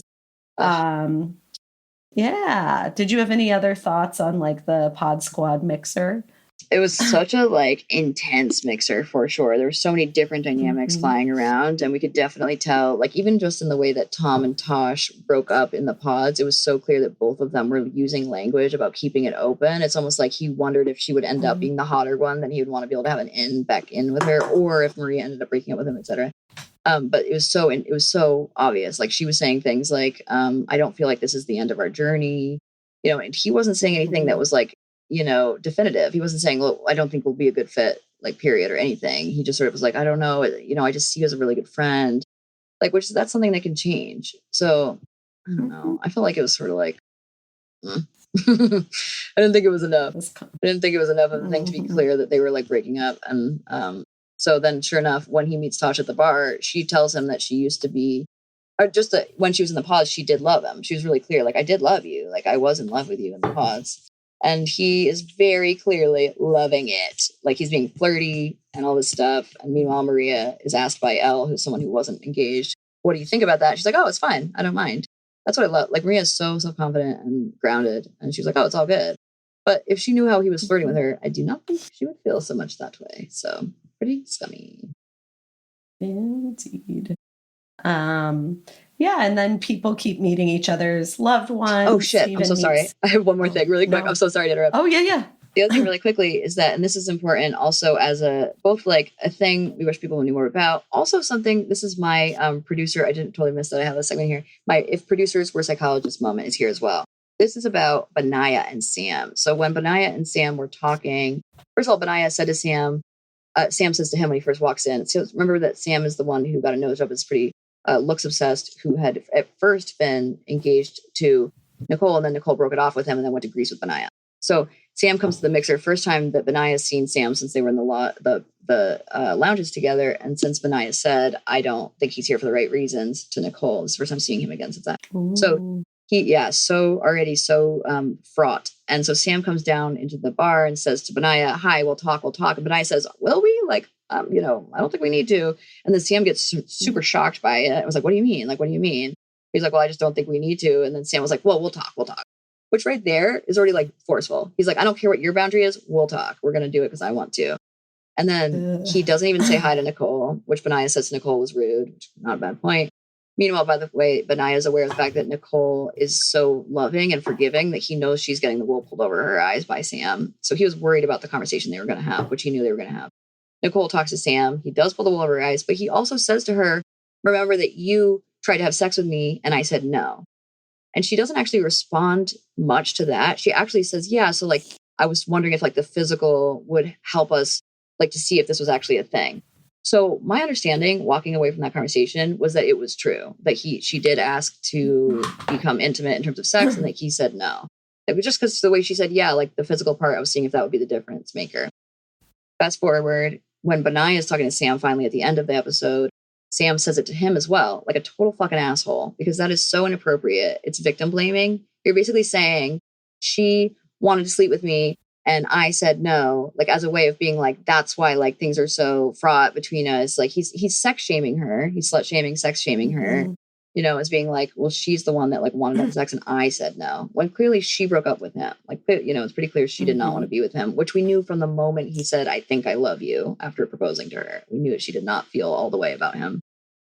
Yeah. Did you have any other thoughts on like the Pod Squad mixer? It was such a intense mixer for sure. There were so many different dynamics flying around, and we could definitely tell, even just in the way that Tom and Tosh broke up in the pods, it was so clear that both of them were using language about keeping it open. It's almost like he wondered if she would end up being the hotter one, then he would want to be able to have an back in with her, or if Maria ended up breaking up with him, etc. But it was so obvious. She was saying things like, I don't feel like this is the end of our journey, and he wasn't saying anything that was definitive. He wasn't saying, look, I don't think we'll be a good fit, period or anything. He just sort of was like, I don't know, I just see you as a really good friend, that's something that can change. So I don't know. I felt like it was sort of I didn't think it was enough. I didn't think it was enough of a thing to be clear that they were breaking up. And so then sure enough, when he meets Tosh at the bar, she tells him that she used to be, or just that when she was in the pods, she did love him. She was really clear. I did love you. I was in love with you in the pods. And he is very clearly loving it. He's being flirty and all this stuff. And meanwhile, Maria is asked by Elle, who's someone who wasn't engaged, what do you think about that? She's like, oh, it's fine. I don't mind. That's what I love. Maria is so self-confident and grounded. And she's like, oh, it's all good. But if she knew how he was flirting with her, I do not think she would feel so much that way. So pretty scummy. Indeed. Yeah, and then people keep meeting each other's loved ones. Oh, shit. I'm so sorry. I have one more thing really quick. No. I'm so sorry to interrupt. Oh, yeah. The other thing really quickly is that, and this is important also as both a thing we wish people knew more about, also something, this is my producer, I didn't totally miss that I have a segment here. My If Producers Were Psychologists moment is here as well. This is about Benaya and Sam. So when Benaya and Sam were talking, first of all, Benaya said to Sam, Sam says to him when he first walks in, so remember that Sam is the one who got a nose job, is pretty looks obsessed, who had at first been engaged to Nicole, and then Nicole broke it off with him and then went to Greece with Benaya. So Sam comes to the mixer, first time that Benaya's seen Sam since they were in the lounges together. And since Benaya said, I don't think he's here for the right reasons to Nicole, it's the first time seeing him again since that. Ooh. So already so fraught. And so Sam comes down into the bar and says to Benaya, hi, we'll talk. And Benaya says, will we? I don't think we need to. And then Sam gets super shocked by it. I was like, what do you mean? What do you mean? He's like, well, I just don't think we need to. And then Sam was like, well, we'll talk. Which right there is already forceful. He's like, I don't care what your boundary is. We'll talk. We're going to do it because I want to. And then he doesn't even say hi to Nicole, which Benaya says to Nicole was rude. Which, not a bad point. Meanwhile, by the way, Benaya is aware of the fact that Nicole is so loving and forgiving that he knows she's getting the wool pulled over her eyes by Sam. So he was worried about the conversation they were going to have, which he knew they were going to have. Nicole talks to Sam. He does pull the wool over her eyes, but he also says to her, remember that you tried to have sex with me and I said no. And she doesn't actually respond much to that. She actually says, yeah, so I was wondering if the physical would help us to see if this was actually a thing. So my understanding walking away from that conversation was that it was true, that she did ask to become intimate in terms of sex and that he said no. It was just because the way she said, yeah, the physical part, I was seeing if that would be the difference maker. Fast forward, when Benaya is talking to Sam finally at the end of the episode, Sam says it to him as well, like a total fucking asshole, because that is so inappropriate. It's victim blaming. You're basically saying she wanted to sleep with me and I said no, as a way of being that's why things are so fraught between us. He's sex shaming her. He's slut shaming, sex shaming her. as being like, well, she's the one that like wanted to have sex and I said no, when clearly she broke up with him. Like, it's pretty clear she did not want to be with him, which we knew from the moment he said, I think I love you after proposing to her. We knew that she did not feel all the way about him.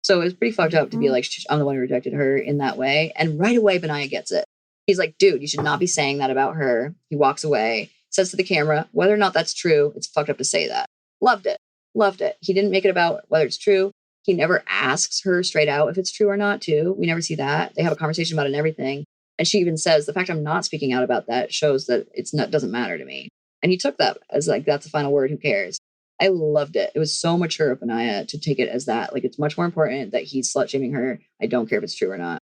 So it was pretty fucked up to be like, I'm the one who rejected her in that way. And right away, Benaiah gets it. He's like, dude, you should not be saying that about her. He walks away, says to the camera, whether or not that's true, it's fucked up to say that. Loved it. Loved it. He didn't make it about whether it's true. He never asks her straight out if it's true or not, too. We never see that. They have a conversation about it and everything. And she even says, the fact I'm not speaking out about that shows that doesn't matter to me. And he took that as like, that's the final word. Who cares? I loved it. It was so mature of Benaiah to take it as that. Like, it's much more important that he's slut shaming her. I don't care if it's true or not.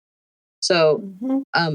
So,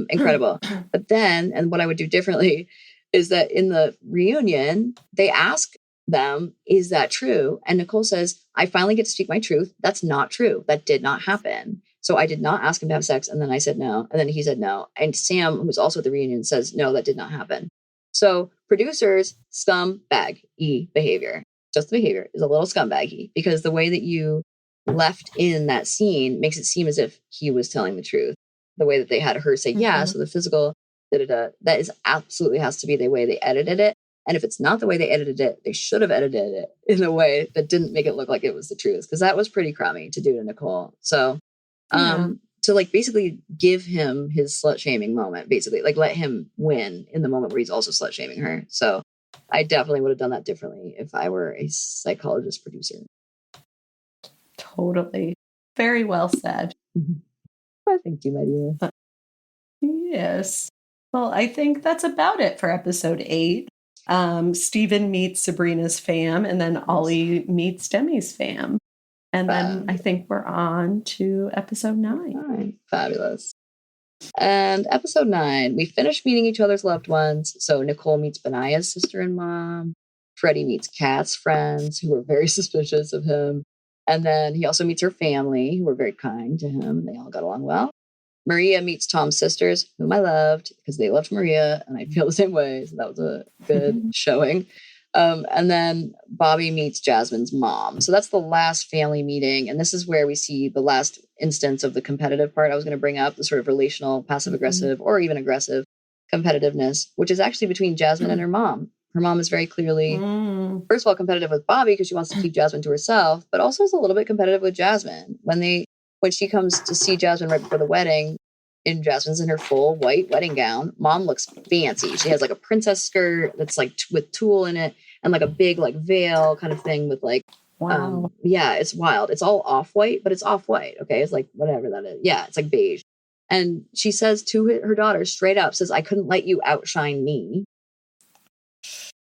incredible. But then, and what I would do differently is that in the reunion, they ask them, is that true? And Nicole says, I finally get to speak my truth. That's not true. That did not happen. So I did not ask him to have sex. And then I said no. And then he said no. And Sam, who's also at the reunion, says, no, that did not happen. So producers, scumbag-y behavior. Just the behavior is a little scumbaggy, because the way that you left in that scene makes it seem as if he was telling the truth. The way that they had her say, yeah, so the physical, that is absolutely has to be the way they edited it. And if it's not the way they edited it, they should have edited it in a way that didn't make it look like it was the truth, because that was pretty crummy to do to Nicole. So to like basically give him his slut shaming moment, basically like let him win in the moment where he's also slut shaming her. So I definitely would have done that differently if I were a psychologist producer. Totally. Very well said. I think you, my dear. Yes. Well, I think that's about it for episode 8. Stephen meets Sabrina's fam, and then Ollie meets Demi's fam. And then I think we're on to episode 9. Fabulous. And episode 9, we finished meeting each other's loved ones. So Nicole meets Benaiah's sister and mom. Freddie meets Kat's friends, who were very suspicious of him. And then he also meets her family, who were very kind to him. They all got along well. Maria meets Tom's sisters, whom I loved because they loved Maria, and I feel the same way. So that was a good showing. And then Bobby meets Jasmine's mom. So that's the last family meeting. And this is where we see the last instance of the competitive part I was going to bring up, the sort of relational, passive-aggressive, or even aggressive competitiveness, which is actually between Jasmine and her mom. Her mom is very clearly, first of all, competitive with Bobby because she wants to keep Jasmine to herself, but also is a little bit competitive with Jasmine. When she comes to see Jasmine right before the wedding, and Jasmine's in her full white wedding gown, mom looks fancy. She has like a princess skirt that's like with tulle in it, and like a big like veil kind of thing with like, yeah, it's wild. It's all off-white, but it's off-white. Okay. It's like, whatever that is. Yeah. It's like beige. And she says to her daughter straight up, says, I couldn't let you outshine me.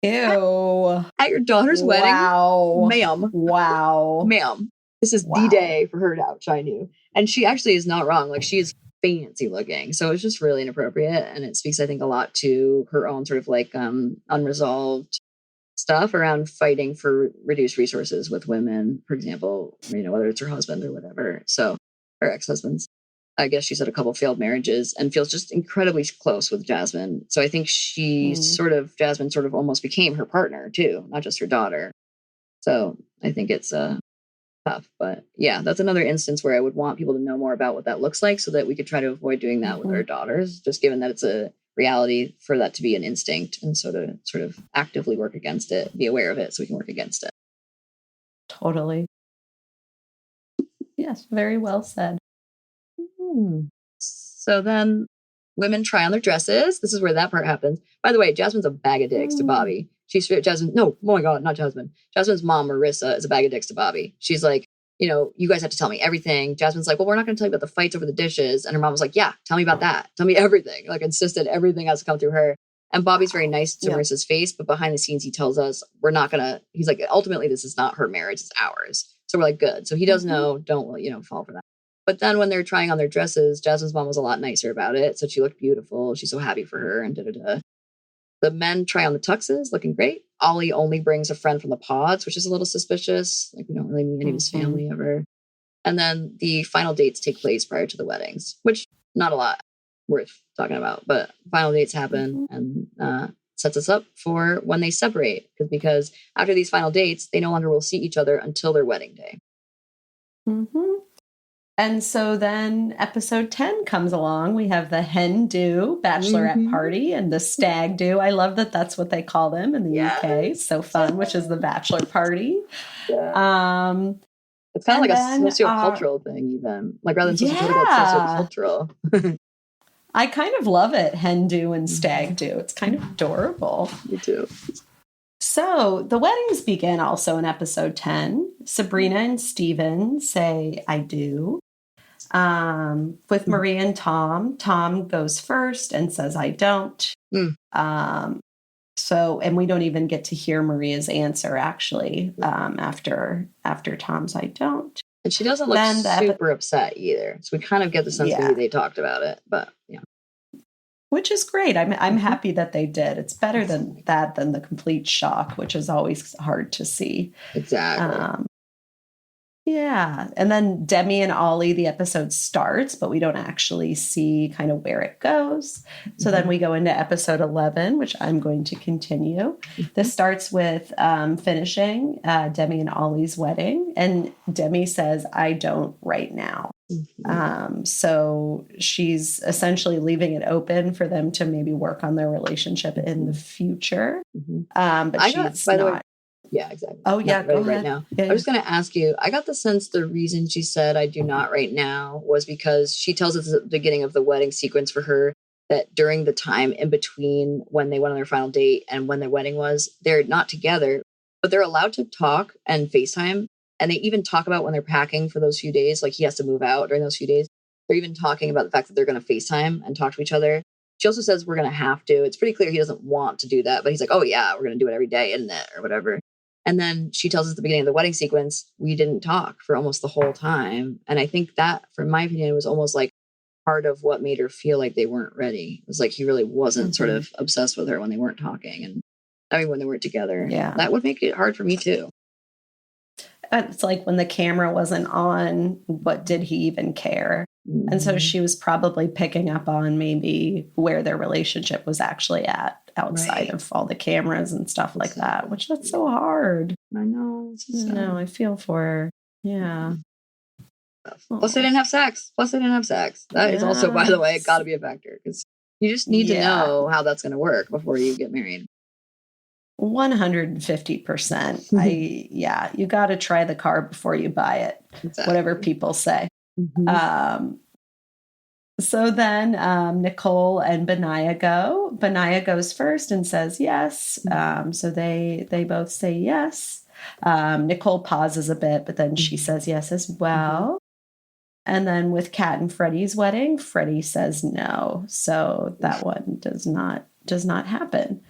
Ew. At your daughter's wedding? Wow. Ma'am. Wow. Ma'am. This is the day for her to outshine you. And she actually is not wrong. Like, she is fancy looking. So it's just really inappropriate. And it speaks, I think, a lot to her own sort of like unresolved stuff around fighting for reduced resources with women, for example, whether it's her husband or whatever. So, her ex-husbands. I guess she's had a couple failed marriages and feels just incredibly close with Jasmine. So I think Jasmine sort of almost became her partner too, not just her daughter. So I think it's tough, but yeah, that's another instance where I would want people to know more about what that looks like so that we could try to avoid doing that with our daughters, just given that it's a reality for that to be an instinct, and sort of actively work against it, be aware of it so we can work against it. Totally. Yes, very well said. So then women try on their dresses. This is where that part happens. By the way, Jasmine's a bag of dicks to Bobby. Oh my God, not Jasmine. Jasmine's mom, Marissa, is a bag of dicks to Bobby. She's like, you guys have to tell me everything. Jasmine's like, well, we're not going to tell you about the fights over the dishes. And her mom was like, yeah, tell me about that. Tell me everything. Like, insisted everything has to come through her. And Bobby's very nice to Marissa's face, but behind the scenes, he tells us he's like, ultimately, this is not her marriage, it's ours. So we're like, good. So he does know, don't, fall for that. But then when they're trying on their dresses, Jasmine's mom was a lot nicer about it. So she looked beautiful. She's so happy for her and da-da-da. The men try on the tuxes, looking great. Ollie only brings a friend from the pods, which is a little suspicious. Like, we don't really meet any of his family ever. And then the final dates take place prior to the weddings, which not a lot worth talking about. But final dates happen and sets us up for when they separate. Because after these final dates, they no longer will see each other until their wedding day. And so then episode 10 comes along. We have the hen do bachelorette party and the stag do. I love that that's what they call them in the UK. So fun, which is the bachelor party. Yeah. It's kind of like a sociocultural thing, even. Like rather than sociopolitical, it's sociocultural. I kind of love it, hen do and stag do. It's kind of adorable. Me too. So the weddings begin also in episode 10. Sabrina and Steven say, I do. With Marie and Tom, Tom goes first and says, I don't. And we don't even get to hear Maria's answer, actually, after Tom's I don't. And she doesn't look super upset either. So we kind of get the sense maybe they talked about it, but yeah. Which is great. I'm happy that they did. It's better than the complete shock, which is always hard to see. Exactly. Yeah. And then Demi and Ollie, the episode starts, but we don't actually see kind of where it goes. So then we go into episode 11, which I'm going to continue. This starts with finishing Demi and Ollie's wedding. And Demi says, I don't right now. So she's essentially leaving it open for them to maybe work on their relationship in the future. But she's not. Yeah, exactly. Oh, yeah. Go ahead. Right now. Yeah. I was going to ask you, I got the sense the reason she said I do not right now was because she tells us at the beginning of the wedding sequence for her that during the time in between when they went on their final date and when their wedding was, they're not together, but they're allowed to talk and FaceTime. And they even talk about when they're packing for those few days, like he has to move out during those few days. They're even talking about the fact that they're going to FaceTime and talk to each other. She also says we're going to have to. It's pretty clear he doesn't want to do that, but he's like, oh yeah, we're going to do it every day, isn't it? Or whatever. And then she tells us at the beginning of the wedding sequence, we didn't talk for almost the whole time. And I think that, from my opinion, was almost like part of what made her feel like they weren't ready. It was like he really wasn't sort of obsessed with her when they weren't talking. And I mean, when they weren't together. Yeah. That would make it hard for me too. It's like when the camera wasn't on, what did he even care? And so she was probably picking up on maybe where their relationship was actually at outside of all the cameras and stuff like that, which that's so hard. I know. No, I feel for her. Yeah. Plus they didn't have sex. That is also, by the way, got to be a factor because you just need to know how that's going to work before you get married. 150%. You got to try the car before you buy it, whatever people say. So then Nicole and Benaya go. Benaya goes first and says yes. So they both say yes. Nicole pauses a bit, but then she says yes as well. And then with Kat and Freddie's wedding, Freddie says no. So that one does not happen.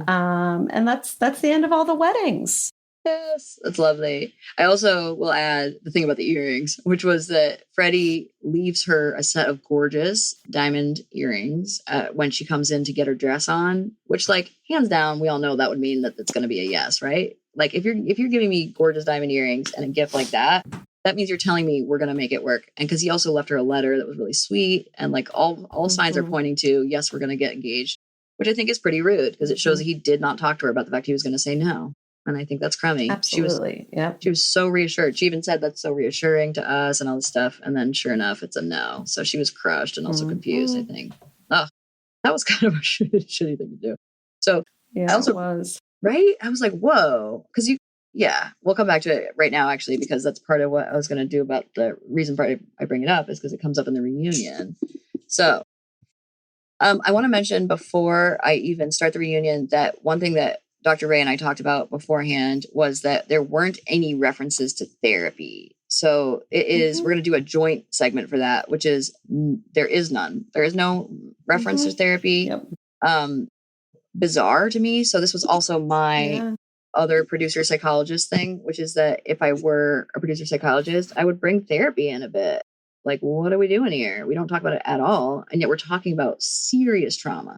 And that's the end of all the weddings. Yes, that's lovely. I also will add the thing about the earrings, which was that Freddie leaves her a set of gorgeous diamond earrings when she comes in to get her dress on, which, like, hands down, we all know that would mean that it's going to be a yes, right? Like, if you're giving me gorgeous diamond earrings and a gift like that, that means you're telling me we're going to make it work. And because he also left her a letter that was really sweet, and like all signs are pointing to, yes, we're going to get engaged, which I think is pretty rude because it shows that he did not talk to her about the fact he was going to say no. And I think that's crummy. Absolutely. She was so reassured. She even said that's so reassuring to us and all this stuff. And then sure enough, it's a no. So she was crushed and also confused, I think. Oh, that was kind of a shitty thing to do. So yeah, it was. Right? I was like, whoa. Because we'll come back to it right now, actually, because that's part of what I was going to do about the reason I bring it up is because it comes up in the reunion. So I want to mention before I even start the reunion that one thing that Dr. Ray and I talked about beforehand was that there weren't any references to therapy. So it is, we're going to do a joint segment for that, which is there is none. There is no reference to therapy. Yep. Bizarre to me. So this was also my other producer psychologist thing, which is that if I were a producer psychologist, I would bring therapy in a bit. Like, what are we doing here? We don't talk about it at all. And yet we're talking about serious trauma.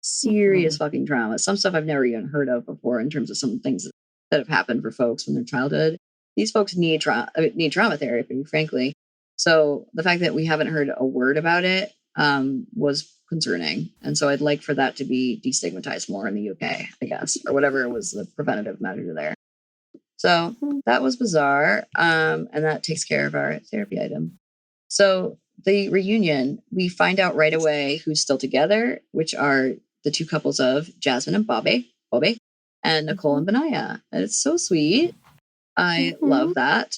Serious fucking trauma. Some stuff I've never even heard of before in terms of some things that have happened for folks from their childhood. These folks need trauma therapy, frankly. So the fact that we haven't heard a word about it was concerning. And so I'd like for that to be destigmatized more in the UK, I guess, or whatever was the preventative measure there. So that was bizarre. And that takes care of our therapy item. So the reunion, we find out right away who's still together, which are the two couples of Jasmine and Bobby, and Nicole and Benaya. And it's so sweet. I love that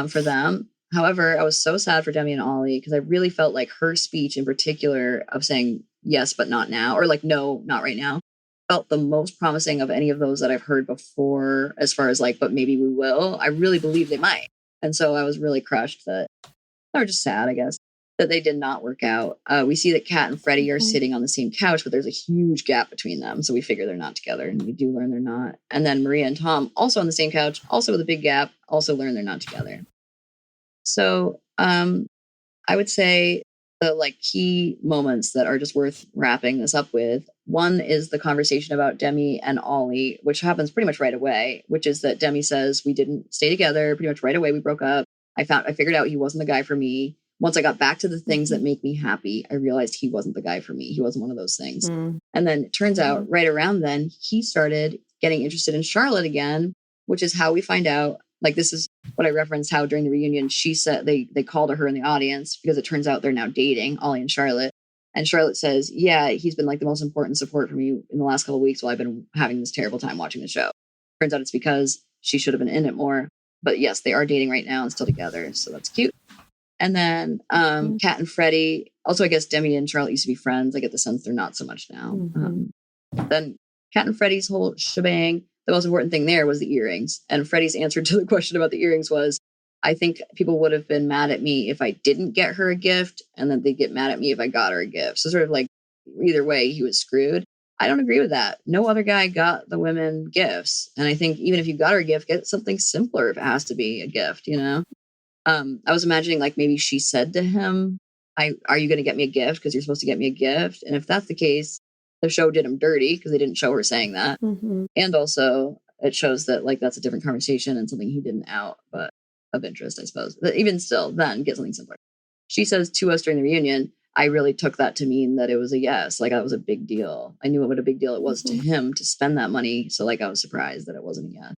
for them. However, I was so sad for Demi and Ollie because I really felt like her speech in particular of saying yes, but not now, or like, no, not right now, felt the most promising of any of those that I've heard before, as far as like, but maybe we will. I really believe they might. And so I was really crushed that, or just sad, I guess, that they did not work out. We see that Kat and Freddie are sitting on the same couch, but there's a huge gap between them. So we figure they're not together, and we do learn they're not. And then Maria and Tom, also on the same couch, also with a big gap, also learn they're not together. So I would say the like key moments that are just worth wrapping this up with. One is the conversation about Demi and Ollie, which happens pretty much right away, which is that Demi says we didn't stay together pretty much right away. We broke up. I figured out he wasn't the guy for me. Once I got back to the things that make me happy, I realized he wasn't the guy for me. He wasn't one of those things. And then it turns out right around then he started getting interested in Charlotte again, which is how we find out. Like, this is what I referenced, how during the reunion, she said they called her in the audience because it turns out they're now dating, Ollie and Charlotte. And Charlotte says, yeah, he's been like the most important support for me in the last couple of weeks while I've been having this terrible time watching the show. Turns out it's because she should have been in it more. But yes, they are dating right now and still together. So that's cute. And then Kat and Freddie. Also, I guess Demi and Charlotte used to be friends. I get the sense they're not so much now. Then Kat and Freddie's whole shebang. The most important thing there was the earrings. And Freddie's answer to the question about the earrings was, I think people would have been mad at me if I didn't get her a gift, and then they'd get mad at me if I got her a gift. So sort of like either way, he was screwed. I don't agree with that. No other guy got the women gifts. And I think even if you got her a gift, get something simpler if it has to be a gift, you know? I was imagining like maybe she said to him, are you going to get me a gift? Because you're supposed to get me a gift. And if that's the case, the show did him dirty because they didn't show her saying that. And also it shows that like that's a different conversation and something he didn't out, but of interest, I suppose. But even still, then get something simpler. She says to us during the reunion, I really took that to mean that it was a yes. Like that was a big deal. I knew what a big deal it was to him to spend that money. So like I was surprised that it wasn't a yes.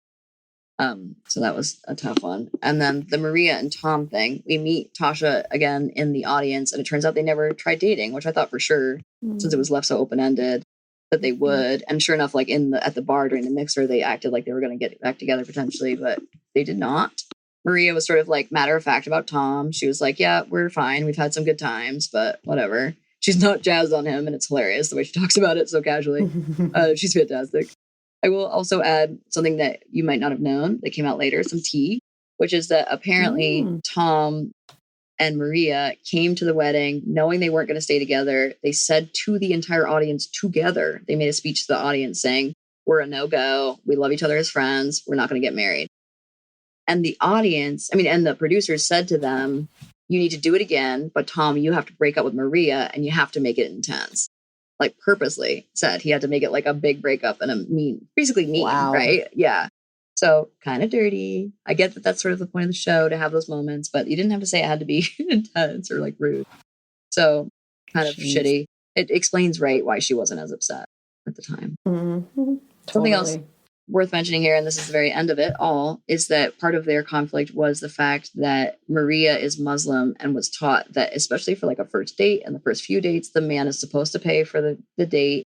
So that was a tough one. And then the Maria and Tom thing, we meet Tasha again in the audience, and it turns out they never tried dating, which I thought for sure, since it was left so open-ended, that they would. And sure enough, like at the bar during the mixer, they acted like they were going to get back together potentially, but they did not. Maria was sort of like matter of fact about Tom. She was like, yeah, we're fine. We've had some good times, but whatever. She's not jazzed on him, and it's hilarious the way she talks about it so casually. She's fantastic. I will also add something that you might not have known that came out later, some tea, which is that apparently Tom and Maria came to the wedding knowing they weren't going to stay together. They said to the entire audience together, they made a speech to the audience saying, we're a no-go. We love each other as friends. We're not going to get married. And the audience, and the producers said to them, you need to do it again. But Tom, you have to break up with Maria and you have to make it intense. Like purposely said he had to make it like a big breakup and basically mean, wow. Right? Yeah. So kind of dirty. I get that that's sort of the point of the show to have those moments, but you didn't have to say it had to be intense or like rude. So kind of shitty. It explains why she wasn't as upset at the time. Something else worth mentioning here, and this is the very end of it all, is that part of their conflict was the fact that Maria is Muslim and was taught that, especially for like a first date and the first few dates, the man is supposed to pay for the date.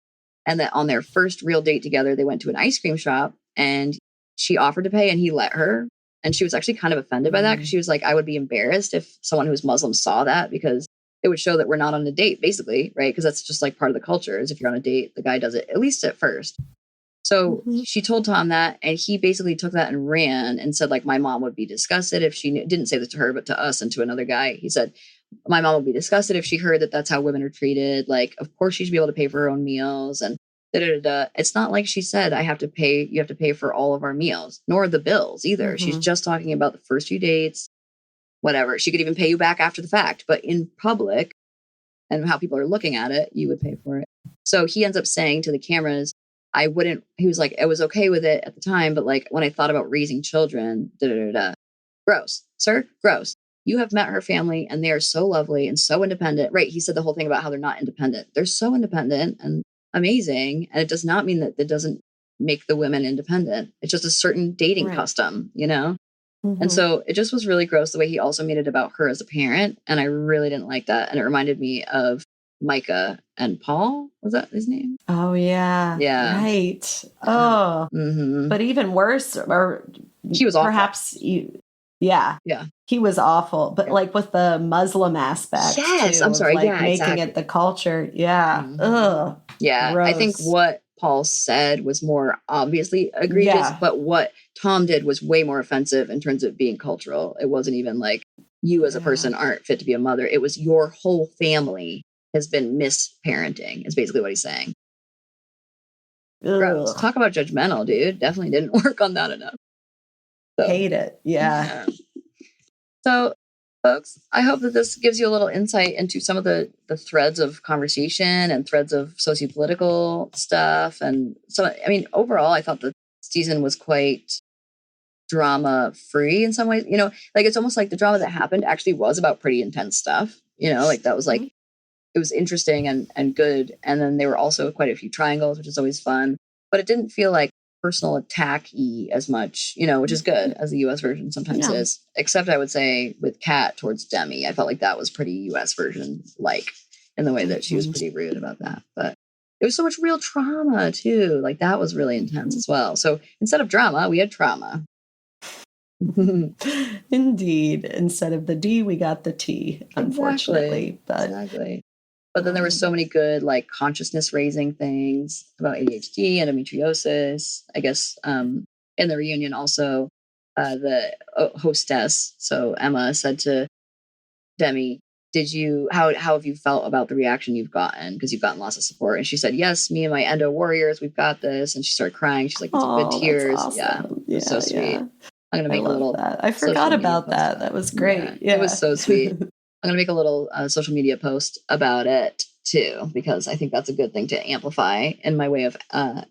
And that on their first real date together, they went to an ice cream shop and she offered to pay and he let her. And she was actually kind of offended by that because she was like, I would be embarrassed if someone who's Muslim saw that, because it would show that we're not on a date, basically, right? Because that's just like part of the culture is if you're on a date, the guy does it, at least at first. So she told Tom that, and he basically took that and ran and said, like, my mom would be disgusted if she didn't say this to her, but to us and to another guy. He said, my mom would be disgusted if she heard that that's how women are treated. Like, of course she should be able to pay for her own meals. And It's not like she said, you have to pay for all of our meals, nor the bills either. She's just talking about the first few dates, whatever. She could even pay you back after the fact, but in public and how people are looking at it, you would pay for it. So he ends up saying to the cameras, he was like, I was okay with it at the time, but like when I thought about raising children, gross, sir, gross. You have met her family and they are so lovely and so independent. Right. He said the whole thing about how they're not independent. They're so independent and amazing. And it does not mean that it doesn't make the women independent. It's just a certain dating custom, you know? And so it just was really gross the way he also made it about her as a parent. And I really didn't like that. And it reminded me of Micah and Paul. Was that his name? Oh, yeah. Yeah. Right. Oh, but even worse, or he was awful. Perhaps, yeah. He was awful. But like with the Muslim aspect. Yes, too, I'm sorry. Of, like, yeah, making exactly. it the culture. Yeah. Ugh. Yeah. Gross. I think what Paul said was more obviously egregious, but what Tom did was way more offensive in terms of being cultural. It wasn't even like you as a person aren't fit to be a mother. It was your whole family has been misparenting, is basically what he's saying. Gross. Talk about judgmental, dude. Definitely didn't work on that enough. So, hate it. Yeah. So, folks, I hope that this gives you a little insight into some of the threads of conversation and threads of sociopolitical stuff. And so, I mean, overall, I thought the season was quite drama free in some ways. You know, like it's almost like the drama that happened actually was about pretty intense stuff. You know, like that was like, it was interesting and good. And then there were also quite a few triangles, which is always fun. But it didn't feel like personal attack-y as much, you know, which is good, as the US version sometimes is. Except I would say with Kat towards Demi, I felt like that was pretty US version like in the way that she was pretty rude about that. But it was so much real trauma too. Like that was really intense as well. So instead of drama, we had trauma. Indeed. Instead of the D, we got the T, unfortunately. Exactly. But then there were so many good, like, consciousness raising things about ADHD, endometriosis. I guess in the reunion also, the hostess, so Emma, said to Demi, how have you felt about the reaction you've gotten? Because you've gotten lots of support. And she said, yes, me and my endo warriors, we've got this. And she started crying. She's like, with good tears. Awesome. Yeah, so sweet. I'm going to make a little. That. I forgot about that. That was great. Yeah. It was so sweet. I'm going to make a little social media post about it too, because I think that's a good thing to amplify in my way of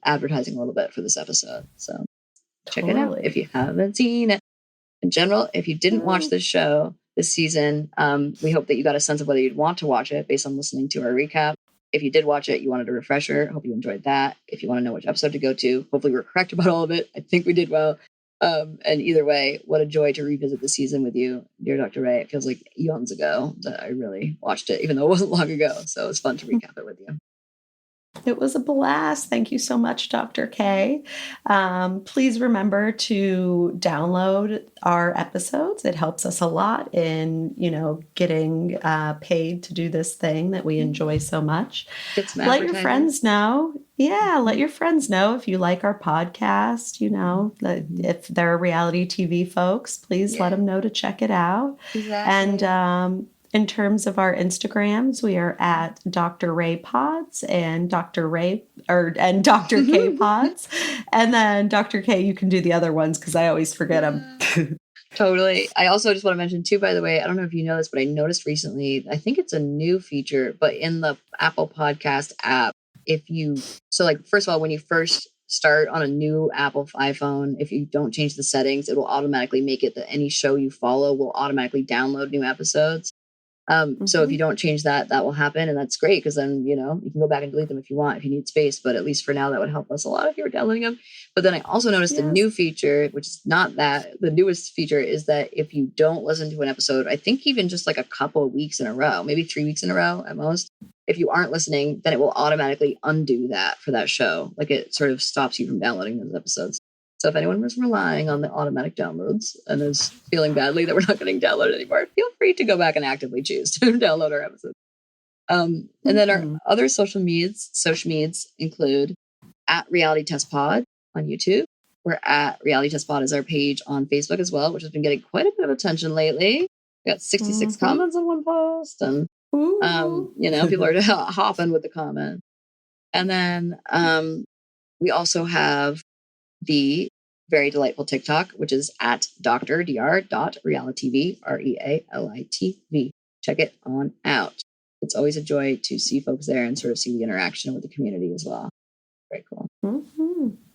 advertising a little bit for this episode. So check it out if you haven't seen it. In general, if you didn't watch this show this season, we hope that you got a sense of whether you'd want to watch it based on listening to our recap. If you did watch it, you wanted a refresher. Hope you enjoyed that. If you want to know which episode to go to, hopefully we're correct about all of it. I think we did well. And either way, what a joy to revisit the season with you, dear Dr. Ray. It feels like eons ago that I really watched it, even though it wasn't long ago. So it's fun to recap it with you. It was a blast. Thank you so much, Dr. Kay. Please remember to download our episodes. It helps us a lot in, getting paid to do this thing that we enjoy so much. Let your friends know. Yeah, let your friends know if you like our podcast, if they're reality TV folks, please let them know to check it out. Exactly. And in terms of our Instagrams, we are at Dr. Ray Pods and Dr. Ray and Dr. K Pods. And then Dr. K, you can do the other ones because I always forget them. Totally. I also just want to mention too, by the way, I don't know if you know this, but I noticed recently, I think it's a new feature, but in the Apple Podcast app, first of all, when you first start on a new Apple iPhone, if you don't change the settings, it will automatically make it that any show you follow will automatically download new episodes. So if you don't change that, that will happen. And that's great because then, you can go back and delete them if you want, if you need space. But at least for now, that would help us a lot if you were downloading them. But then I also noticed a new feature, which is not that. The newest feature is that if you don't listen to an episode, I think even just like a couple of weeks in a row, maybe 3 weeks in a row at most, if you aren't listening, then it will automatically undo that for that show. Like it sort of stops you from downloading those episodes. So if anyone was relying on the automatic downloads and is feeling badly that we're not getting downloaded anymore, feel free to go back and actively choose to download our episodes. And then our other social medias include at Reality Test Pod on YouTube. We're at Reality Test Pod is our page on Facebook as well, which has been getting quite a bit of attention lately. We got 66 comments on one post, and people are hopping with the comment. And then we also have the very delightful TikTok, which is at dr.realitv, REALITV. Check it on out. It's always a joy to see folks there and sort of see the interaction with the community as well. Very cool.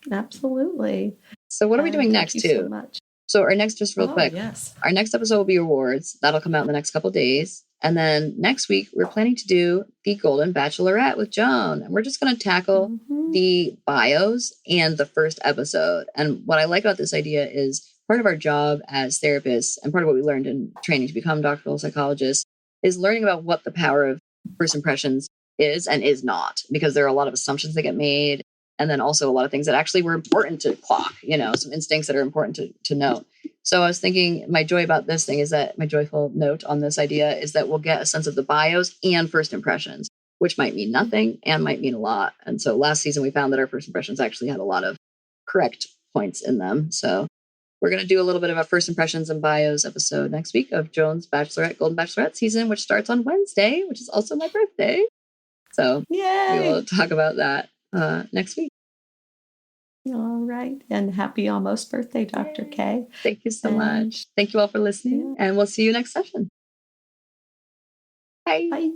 Absolutely. So what are we doing next, too? So much. So our next, just real quick, yes. Our next episode will be awards. That'll come out in the next couple of days. And then next week, we're planning to do the Golden Bachelorette with Joan. And we're just going to tackle the bios and the first episode. And what I like about this idea is part of our job as therapists, and part of what we learned in training to become doctoral psychologists, is learning about what the power of first impressions is and is not, because there are a lot of assumptions that get made. And then also a lot of things that actually were important to clock, some instincts that are important to note. So I was thinking, my joy about this thing is that my joyful note on this idea is that we'll get a sense of the bios and first impressions, which might mean nothing and might mean a lot. And so last season, we found that our first impressions actually had a lot of correct points in them. So we're going to do a little bit of a first impressions and bios episode next week of Joan's Golden Bachelorette season, which starts on Wednesday, which is also my birthday. So Yay! we will talk about that next week. All right. And happy almost birthday, Dr. Kay. Thank you so much. Thank you all for listening, and we'll see you next session. Bye. Bye.